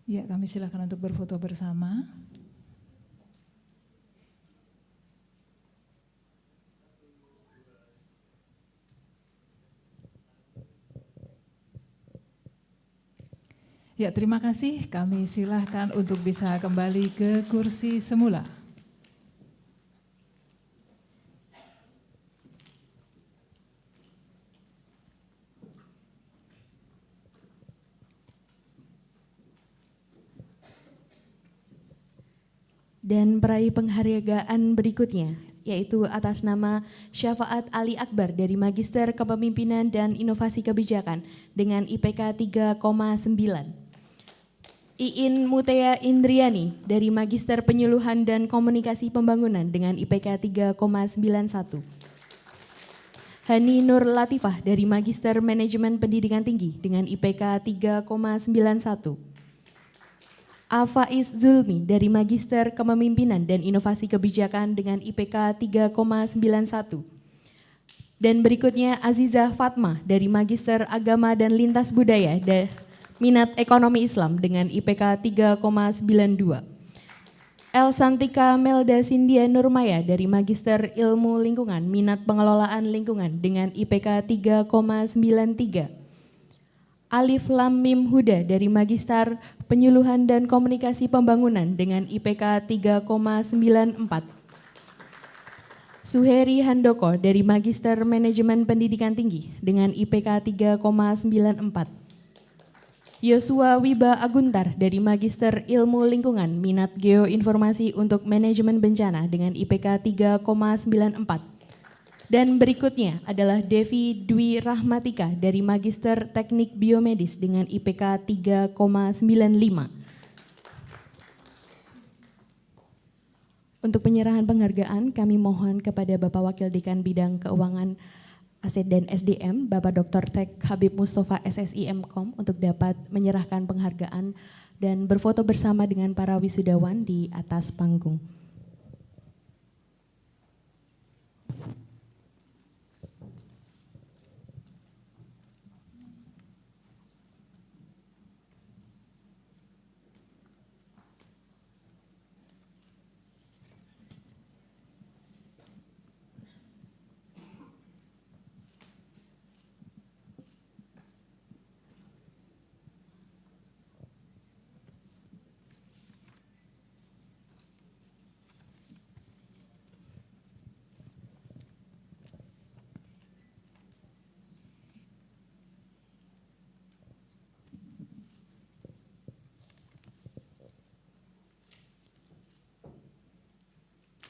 Speaker 2: Ya, kami silakan untuk berfoto bersama. Ya, terima kasih. Kami silakan untuk bisa kembali ke kursi semula.
Speaker 1: Dan peraih penghargaan berikutnya, yaitu atas nama Syafaat Ali Akbar dari Magister Kepemimpinan dan Inovasi Kebijakan dengan IPK 3,9. Iin Mutea Indriani dari Magister Penyuluhan dan Komunikasi Pembangunan dengan IPK 3,91. Hani Nur Latifah dari Magister Manajemen Pendidikan Tinggi dengan IPK 3,91. Afaiz Zulmi dari Magister Kepemimpinan dan Inovasi Kebijakan dengan IPK 3,91. Dan berikutnya Azizah Fatma dari Magister Agama dan Lintas Budaya minat Ekonomi Islam dengan IPK 3,92. El Santika Melda Sindia Nurmaya dari Magister Ilmu Lingkungan minat Pengelolaan Lingkungan dengan IPK 3,93. Alif Lam Mim Huda dari Magister Penyuluhan dan Komunikasi Pembangunan dengan IPK 3,94. Suheri Handoko dari Magister Manajemen Pendidikan Tinggi dengan IPK 3,94. Yosua Wiba Aguntar dari Magister Ilmu Lingkungan minat Geoinformasi untuk Manajemen Bencana dengan IPK 3,94. Dan berikutnya adalah Devi Dwi Rahmatika dari Magister Teknik Biomedis dengan IPK 3,95. Untuk penyerahan penghargaan, kami mohon kepada Bapak Wakil Dekan Bidang Keuangan, Aset dan SDM, Bapak Dr. Tek Habib Mustafa SSI Mkom untuk dapat menyerahkan penghargaan dan berfoto bersama dengan para wisudawan di atas panggung.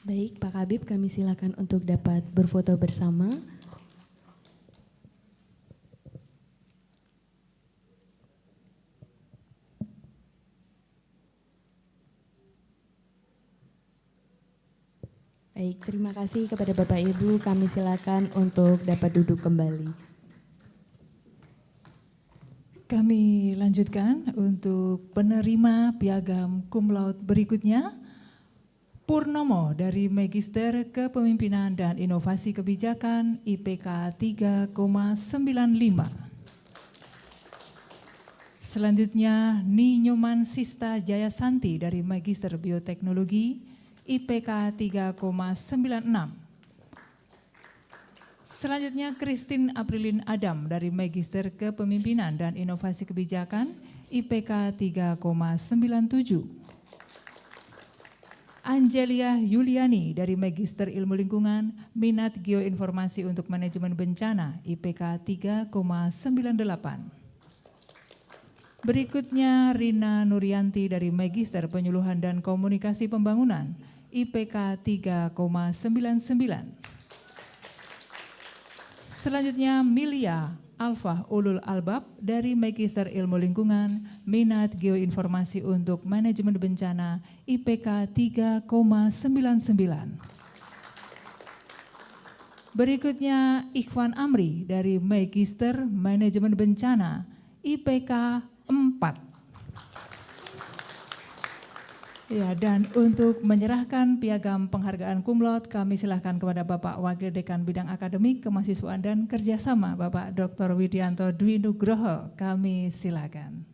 Speaker 1: Baik, Pak Kabib, kami silakan untuk dapat berfoto bersama. Baik, terima kasih kepada Bapak Ibu. Kami silakan untuk dapat duduk kembali.
Speaker 2: Kami lanjutkan untuk penerima piagam cum laude berikutnya. Purnomo dari Magister Kepemimpinan dan Inovasi Kebijakan IPK 3,95. Selanjutnya Ninyoman Sista Jayasanti dari Magister Bioteknologi IPK 3,96. Selanjutnya Christine Aprilin Adam dari Magister Kepemimpinan dan Inovasi Kebijakan IPK 3,97. Angelia Yuliani dari Magister Ilmu Lingkungan, minat Geoinformasi untuk Manajemen Bencana, IPK 3,98. Berikutnya Rina Nurianti dari Magister Penyuluhan dan Komunikasi Pembangunan, IPK 3,99. Selanjutnya Milia Alfa Ulul Albab dari Magister Ilmu Lingkungan, minat Geoinformasi untuk Manajemen Bencana, IPK 3,99. Berikutnya Ikhwan Amri dari Magister Manajemen Bencana, IPK 4. Ya, dan untuk menyerahkan piagam penghargaan cum laude, kami silakan kepada Bapak Wakil Dekan Bidang Akademik, Kemahasiswaan dan Kerjasama, Bapak Dr. Widianto Dwi Nugroho. Kami silakan.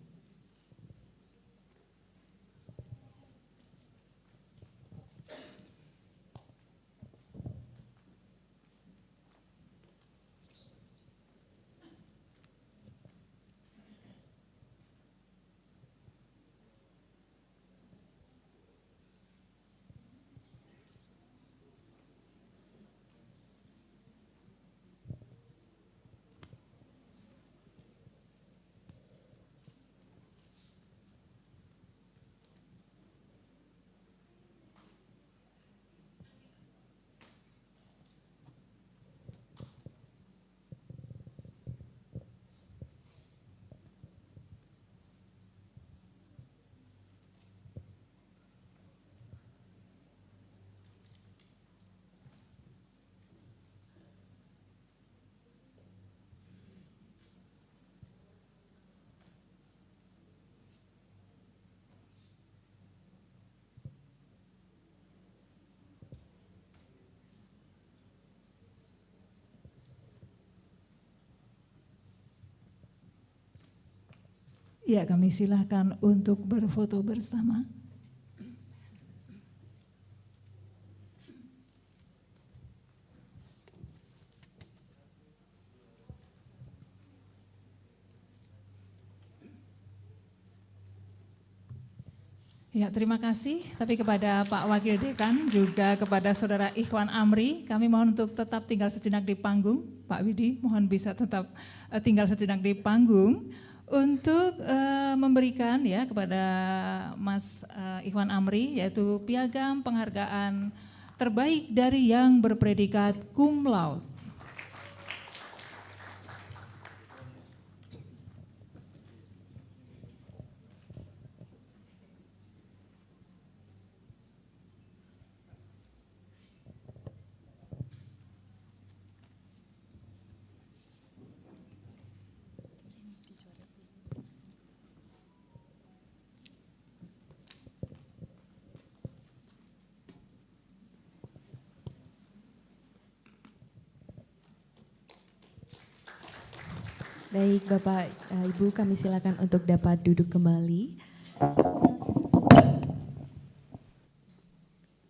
Speaker 2: Ya, kami silakan untuk berfoto bersama. Ya, terima kasih. Tapi kepada Pak Wakil Dekan, juga kepada Saudara Ikhwan Amri, kami mohon untuk tetap tinggal sejenak di panggung. Pak Widi, mohon bisa tetap tinggal sejenak di panggung untuk memberikan ya kepada Mas Ikhwan Amri, yaitu piagam penghargaan terbaik dari yang berpredikat cum laude.
Speaker 1: Baik, Bapak, Ibu, kami silakan untuk dapat duduk kembali.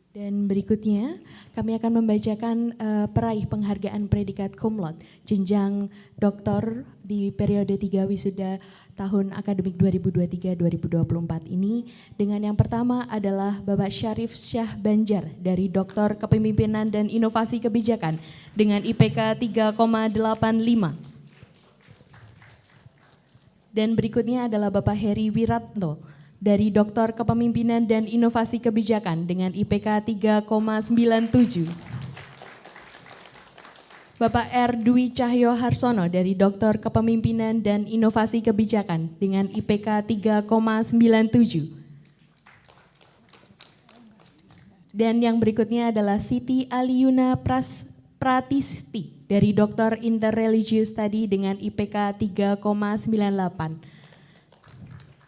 Speaker 1: Dan berikutnya kami akan membacakan peraih penghargaan predikat cum laude jenjang doktor di periode 3 wisuda tahun akademik 2023-2024 ini. Dengan yang pertama adalah Bapak Syarif Syah Banjar dari Doktor Kepemimpinan dan Inovasi Kebijakan dengan IPK 3,85. Dan berikutnya adalah Bapak Heri Wiratno dari Doktor Kepemimpinan dan Inovasi Kebijakan dengan IPK 3,97. Bapak R. Dwi Cahyo Harsono dari Doktor Kepemimpinan dan Inovasi Kebijakan dengan IPK 3,97. Dan yang berikutnya adalah Siti Aliuna Pratisti dari Doktor Interreligious Study dengan IPK 3,98.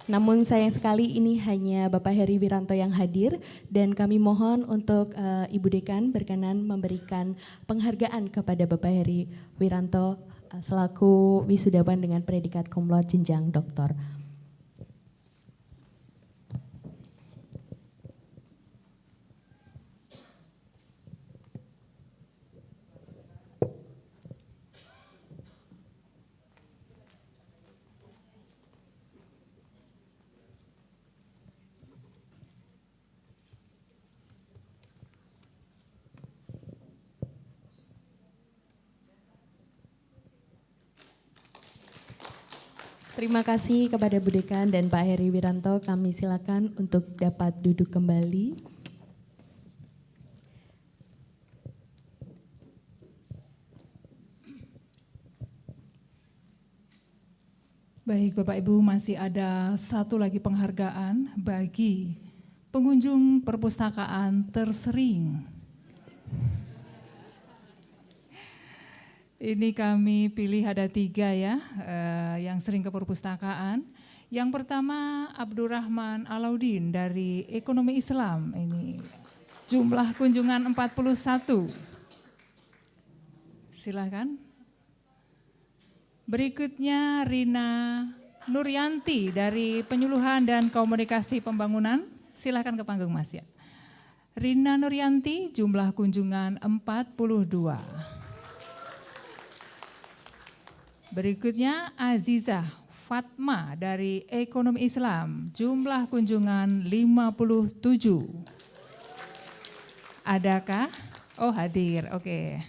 Speaker 1: Namun sayang sekali ini hanya Bapak Heri Wiranto yang hadir dan kami mohon untuk Ibu Dekan berkenan memberikan penghargaan kepada Bapak Heri Wiranto selaku wisudawan dengan predikat cum laude jenjang doktor. Terima kasih kepada Bu Dekan dan Pak Heri Wiranto. Kami silakan untuk dapat duduk kembali.
Speaker 2: Baik Bapak Ibu, masih ada satu lagi penghargaan bagi pengunjung perpustakaan tersering. Ini kami pilih ada 3 ya, yang sering ke perpustakaan. Yang pertama Abdurrahman Alaudin dari Ekonomi Islam, ini jumlah kunjungan 41. Silakan. Berikutnya Rina Nuryanti dari Penyuluhan dan Komunikasi Pembangunan, silakan ke panggung Mas ya. Rina Nuryanti jumlah kunjungan 42. Berikutnya Azizah Fatma dari Ekonomi Islam, jumlah kunjungan 57. Adakah? Oh hadir, oke.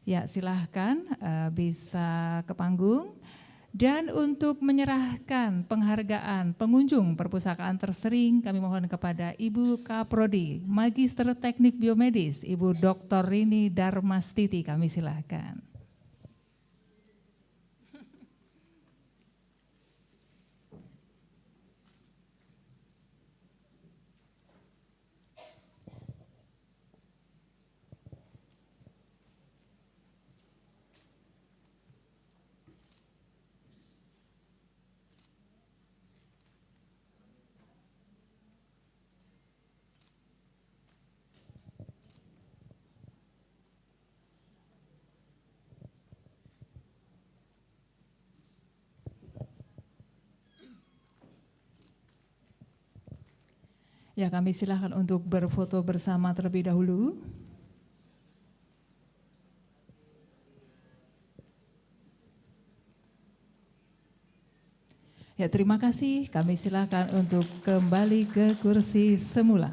Speaker 2: Ya silahkan bisa ke panggung. Dan untuk menyerahkan penghargaan pengunjung perpustakaan tersering, kami mohon kepada Ibu Kaprodi, Magister Teknik Biomedis, Ibu Dr. Rini Darmastiti, kami silahkan. Ya kami silakan untuk berfoto bersama terlebih dahulu. Ya terima kasih, kami silakan untuk kembali ke kursi semula.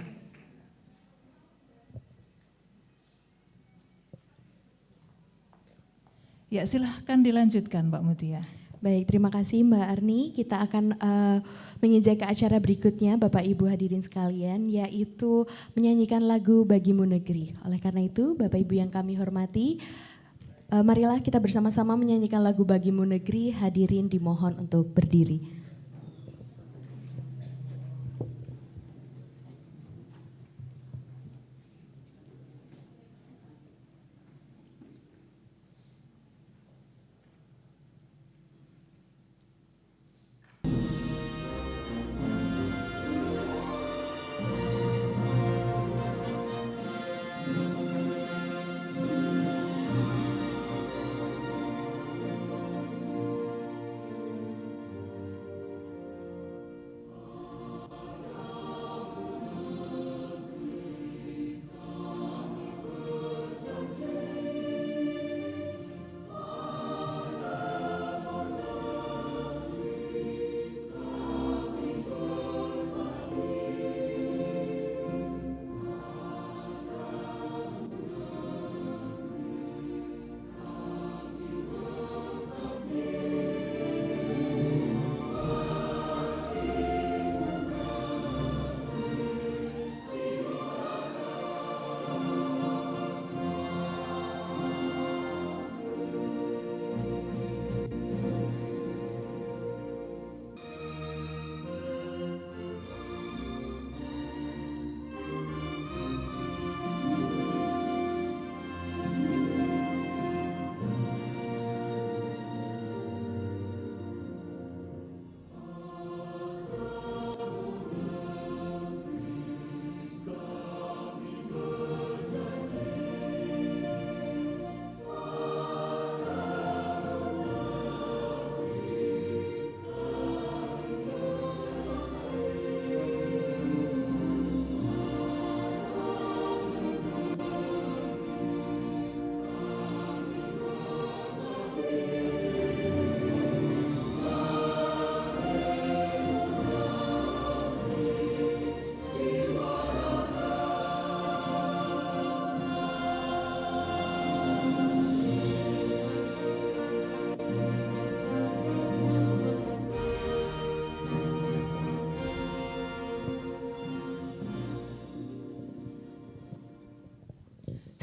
Speaker 2: Ya silahkan dilanjutkan Mbak Mutia.
Speaker 1: Baik, terima kasih Mbak Arni. Kita akan menginjak ke acara berikutnya Bapak Ibu hadirin sekalian, yaitu menyanyikan lagu Bagimu Negeri. Oleh karena itu Bapak Ibu yang kami hormati, marilah kita bersama-sama menyanyikan lagu Bagimu Negeri. Hadirin dimohon untuk berdiri.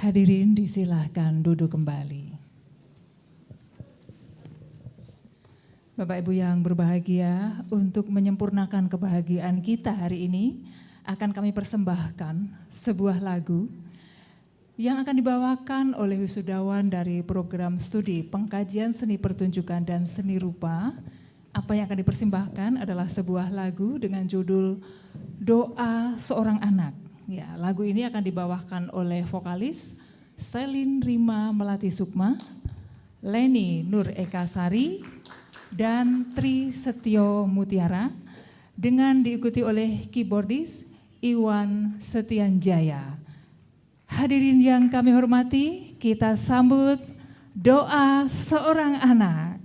Speaker 2: Hadirin disilahkan duduk kembali. Bapak Ibu yang berbahagia, untuk menyempurnakan kebahagiaan kita hari ini, akan kami persembahkan sebuah lagu yang akan dibawakan oleh wisudawan dari program studi pengkajian seni pertunjukan dan seni rupa. Apa yang akan dipersembahkan adalah sebuah lagu dengan judul Doa Seorang Anak. Ya, lagu ini akan dibawakan oleh vokalis Selin Rima Melati Sukma, Leni Nur Eka Sari, dan Tri Setio Mutiara, dengan diikuti oleh keyboardis Iwan Setianjaya. Hadirin yang kami hormati, kita sambut Doa Seorang Anak.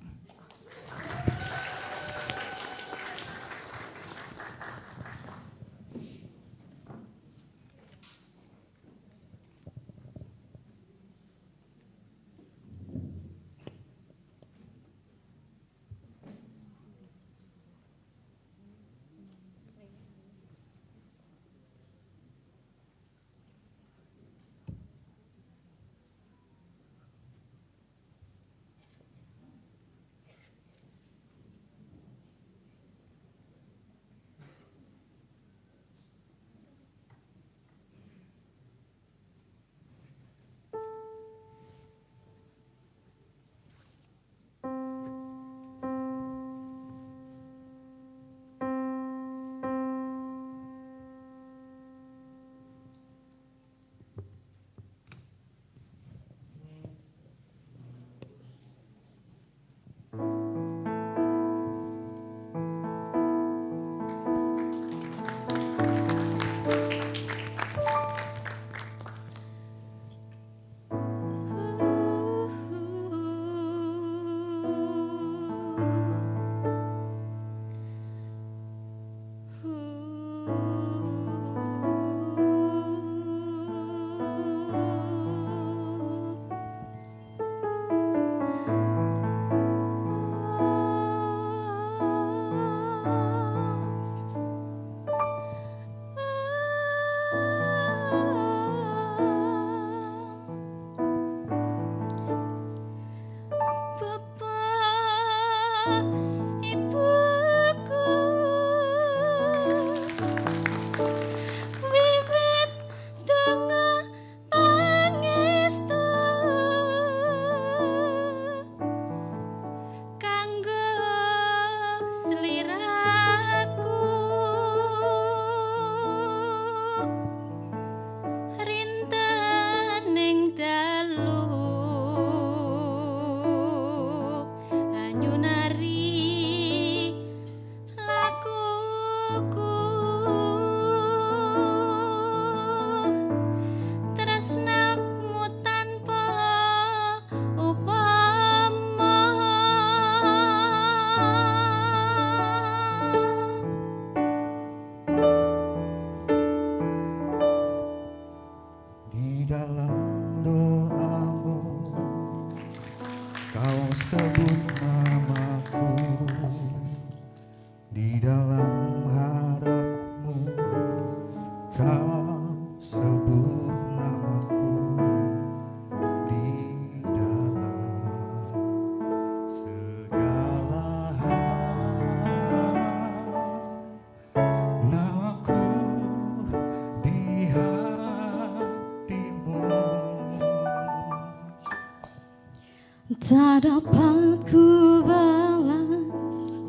Speaker 6: Tak dapat ku balas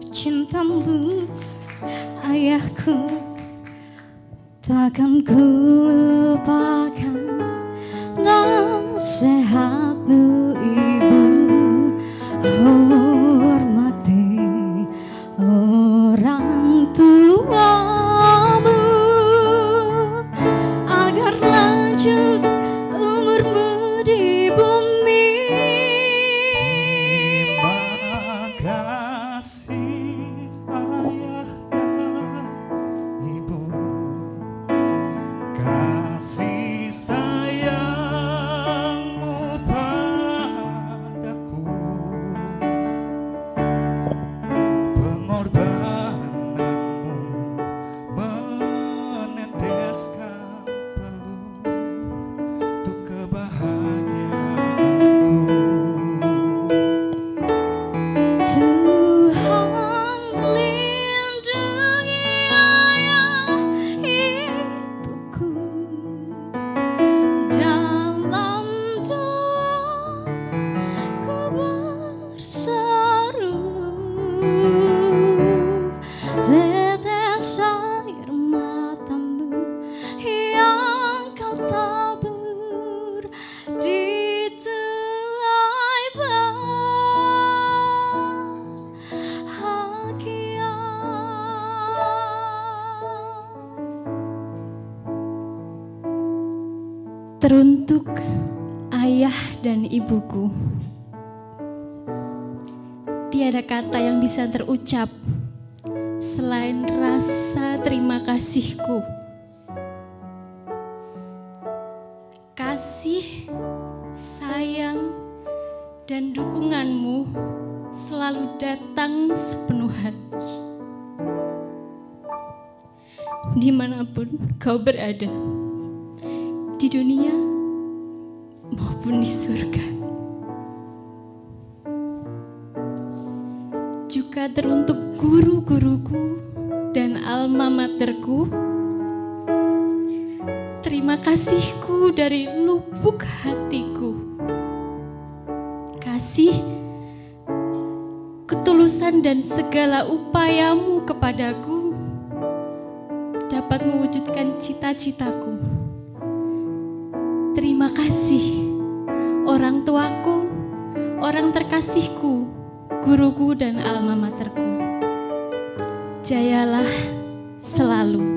Speaker 6: cintamu, ayahku. Takkan ku lupakan nasihatmu, ibu. Hormati orang tuamu agar lanjut umurmu di bumi.
Speaker 7: Terima kasih ayah dan ibu, kasih sayangmu padaku, pengorbananmu
Speaker 6: Teruntuk ayah dan ibuku, tiada kata yang bisa terucap selain rasa terima kasihku. Kasih, sayang, dan dukunganmu selalu datang sepenuh hati. Dimanapun kau berada, di dunia maupun di surga. Juga teruntuk guru-guruku dan alma materku, terima kasihku dari lubuk hatiku. Kasih, ketulusan dan segala upayamu kepadaku dapat mewujudkan cita-citaku. Terima kasih orang tuaku, orang terkasihku, guruku dan alma materku. Jayalah selalu.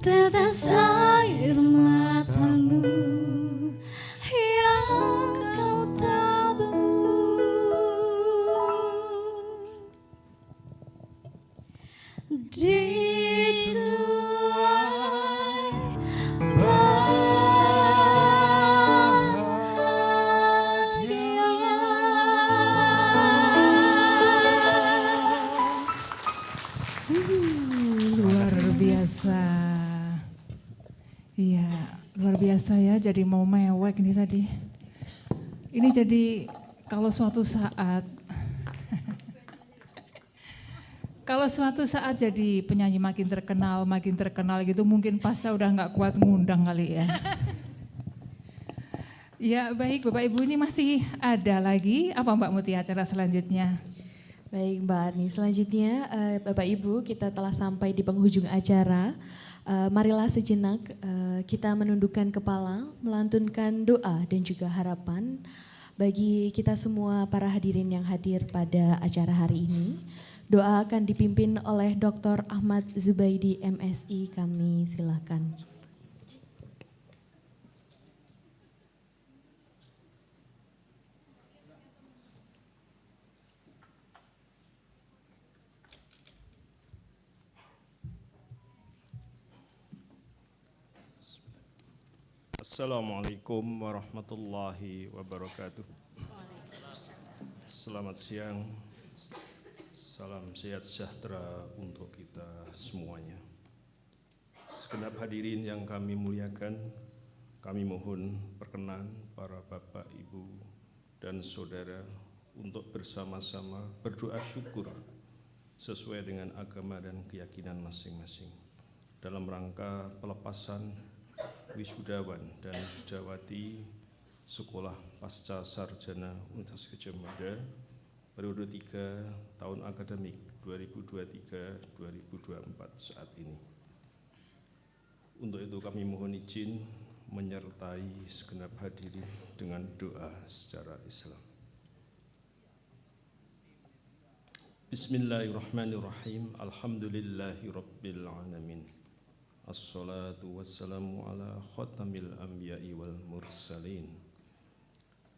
Speaker 6: Tetes air matamu yang kau tabur di tuai
Speaker 2: Luar biasa. Iya, luar biasa ya, jadi mau mewek nih tadi. Ini jadi kalau suatu saat jadi penyanyi makin terkenal gitu, mungkin Pasca udah nggak kuat ngundang kali ya. Ya baik Bapak Ibu, ini masih ada lagi apa Mbak Muti acara selanjutnya?
Speaker 1: Baik Mbak Arni, selanjutnya Bapak Ibu kita telah sampai di penghujung acara. Marilah sejenak kita menundukkan kepala, melantunkan doa dan juga harapan bagi kita semua para hadirin yang hadir pada acara hari ini. Doa akan dipimpin oleh Dr. Ahmad Zubaidi MSI, kami silakan.
Speaker 8: Assalamualaikum warahmatullahi wabarakatuh. Selamat siang, salam sehat sejahtera untuk kita semuanya. Segenap hadirin yang kami muliakan, kami mohon perkenan para bapak, ibu, dan saudara untuk bersama-sama berdoa syukur sesuai dengan agama dan keyakinan masing-masing dalam rangka pelepasan wisudawan dan wisudawati Sekolah Pasca Sarjana Universitas Gadjah Mada periode 3 tahun akademik 2023-2024 saat ini. Untuk itu kami mohon izin menyertai segenap hadirin dengan doa secara Islam. Bismillahirrahmanirrahim. Alhamdulillahi rabbil alamin. Assalatu wassalamu ala khatamil anbiya'i wal mursalin.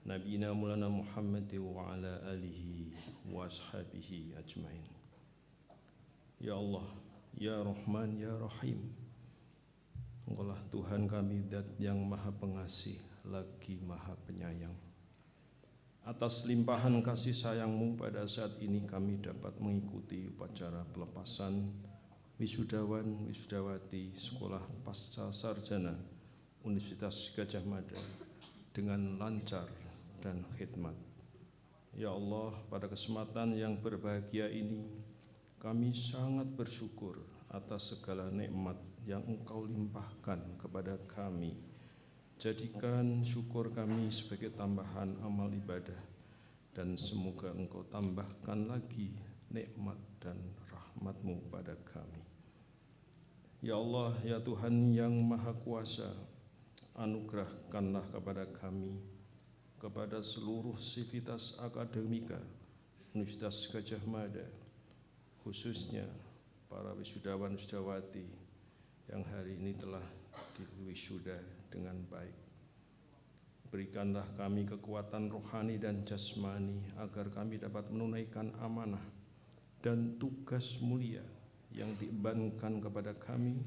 Speaker 8: Nabiyina Maulana Muhammad wa ala alihi wa ashabihi ajmain. Ya Allah, Ya Rahman, Ya Rahim. Engkaulah Tuhan kami, Dat yang Maha Pengasih lagi Maha Penyayang. Atas limpahan kasih sayang-Mu pada saat ini kami dapat mengikuti upacara pelepasan wisudawan wisudawati Sekolah Pasca Sarjana Universitas Gadjah Mada dengan lancar dan khidmat. Ya Allah, pada kesempatan yang berbahagia ini kami sangat bersyukur atas segala nikmat yang Engkau limpahkan kepada kami. Jadikan syukur kami sebagai tambahan amal ibadah, dan semoga Engkau tambahkan lagi nikmat dan rahmat-Mu pada kami. Ya Allah, ya Tuhan yang Maha Kuasa, anugerahkanlah kepada kami, kepada seluruh sivitas akademika Universitas Gadjah Mada, khususnya para wisudawan-wisudawati yang hari ini telah diwisuda dengan baik. Berikanlah kami kekuatan rohani dan jasmani agar kami dapat menunaikan amanah dan tugas mulia yang diembankan kepada kami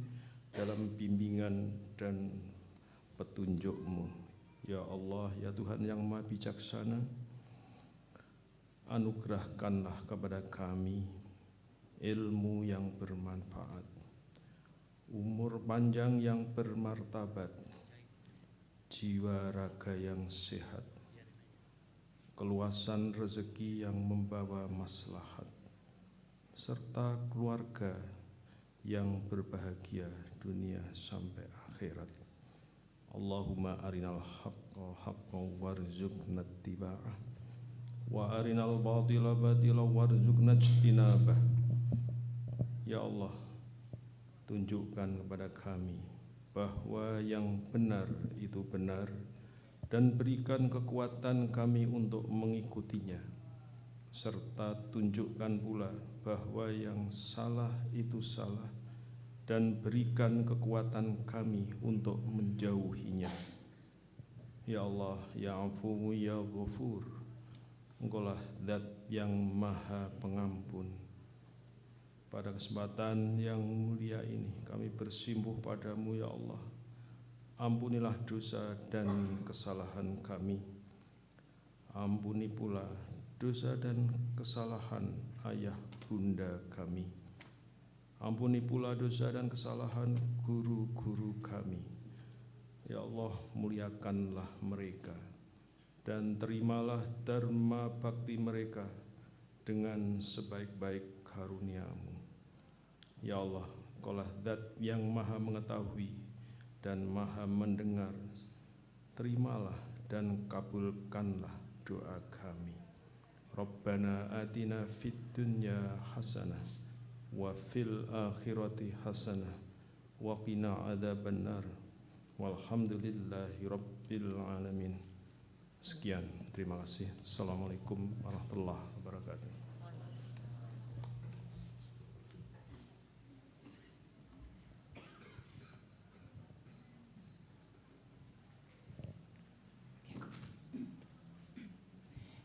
Speaker 8: dalam bimbingan dan petunjuk-Mu. Ya Allah, ya Tuhan yang Maha Bijaksana, anugerahkanlah kepada kami ilmu yang bermanfaat, umur panjang yang bermartabat, jiwa raga yang sehat, keluasan rezeki yang membawa maslahat, serta keluarga yang berbahagia dunia sampai akhirat. Allahumma arinal haqqa haqqan warzuqna ittiba'ah wa arinal batila batila warzuqna ijtinabah. Ya Allah, tunjukkan kepada kami bahwa yang benar itu benar, dan berikan kekuatan kami untuk mengikutinya, serta tunjukkan pula bahwa yang salah itu salah, dan berikan kekuatan kami untuk menjauhinya. Ya Allah, ya Afuwu, ya Ghafur, Engkaulah Zat yang Maha Pengampun. Pada kesempatan yang mulia ini kami bersimpuh padamu, ya Allah. Ampunilah dosa dan kesalahan kami. Ampuni pula dosa dan kesalahan ayah bunda kami. Ampuni pula dosa dan kesalahan guru-guru kami. Ya Allah, muliakanlah mereka dan terimalah dharma bakti mereka dengan sebaik-baik karunia-Mu. Ya Allah, Engkaulah Zat yang Maha Mengetahui dan Maha Mendengar. Terimalah dan kabulkanlah doa kami. Rabbana atina fid dunya hasanah wa fil akhirati hasanah wa qina adzabannar. Walhamdulillahi rabbil alamin. Sekian, terima kasih. Assalamualaikum warahmatullahi wabarakatuh.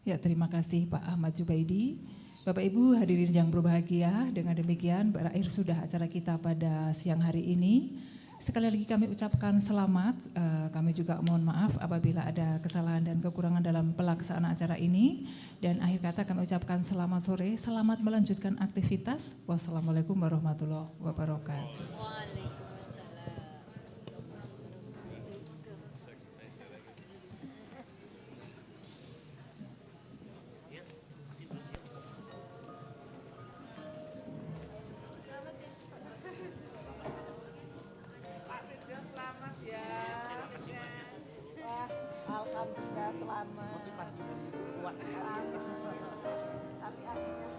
Speaker 2: Ya, terima kasih Pak Ahmad Jubaidi. Bapak Ibu hadirin yang berbahagia, dengan demikian berakhir sudah acara kita pada siang hari ini. Sekali lagi kami ucapkan selamat, kami juga mohon maaf apabila ada kesalahan dan kekurangan dalam pelaksanaan acara ini. Dan akhir kata kami ucapkan selamat sore, selamat melanjutkan aktivitas. Wassalamualaikum warahmatullahi wabarakatuh.
Speaker 5: Alhamdulillah selamat. Motivasi kuat sekali. Tapi akhirnya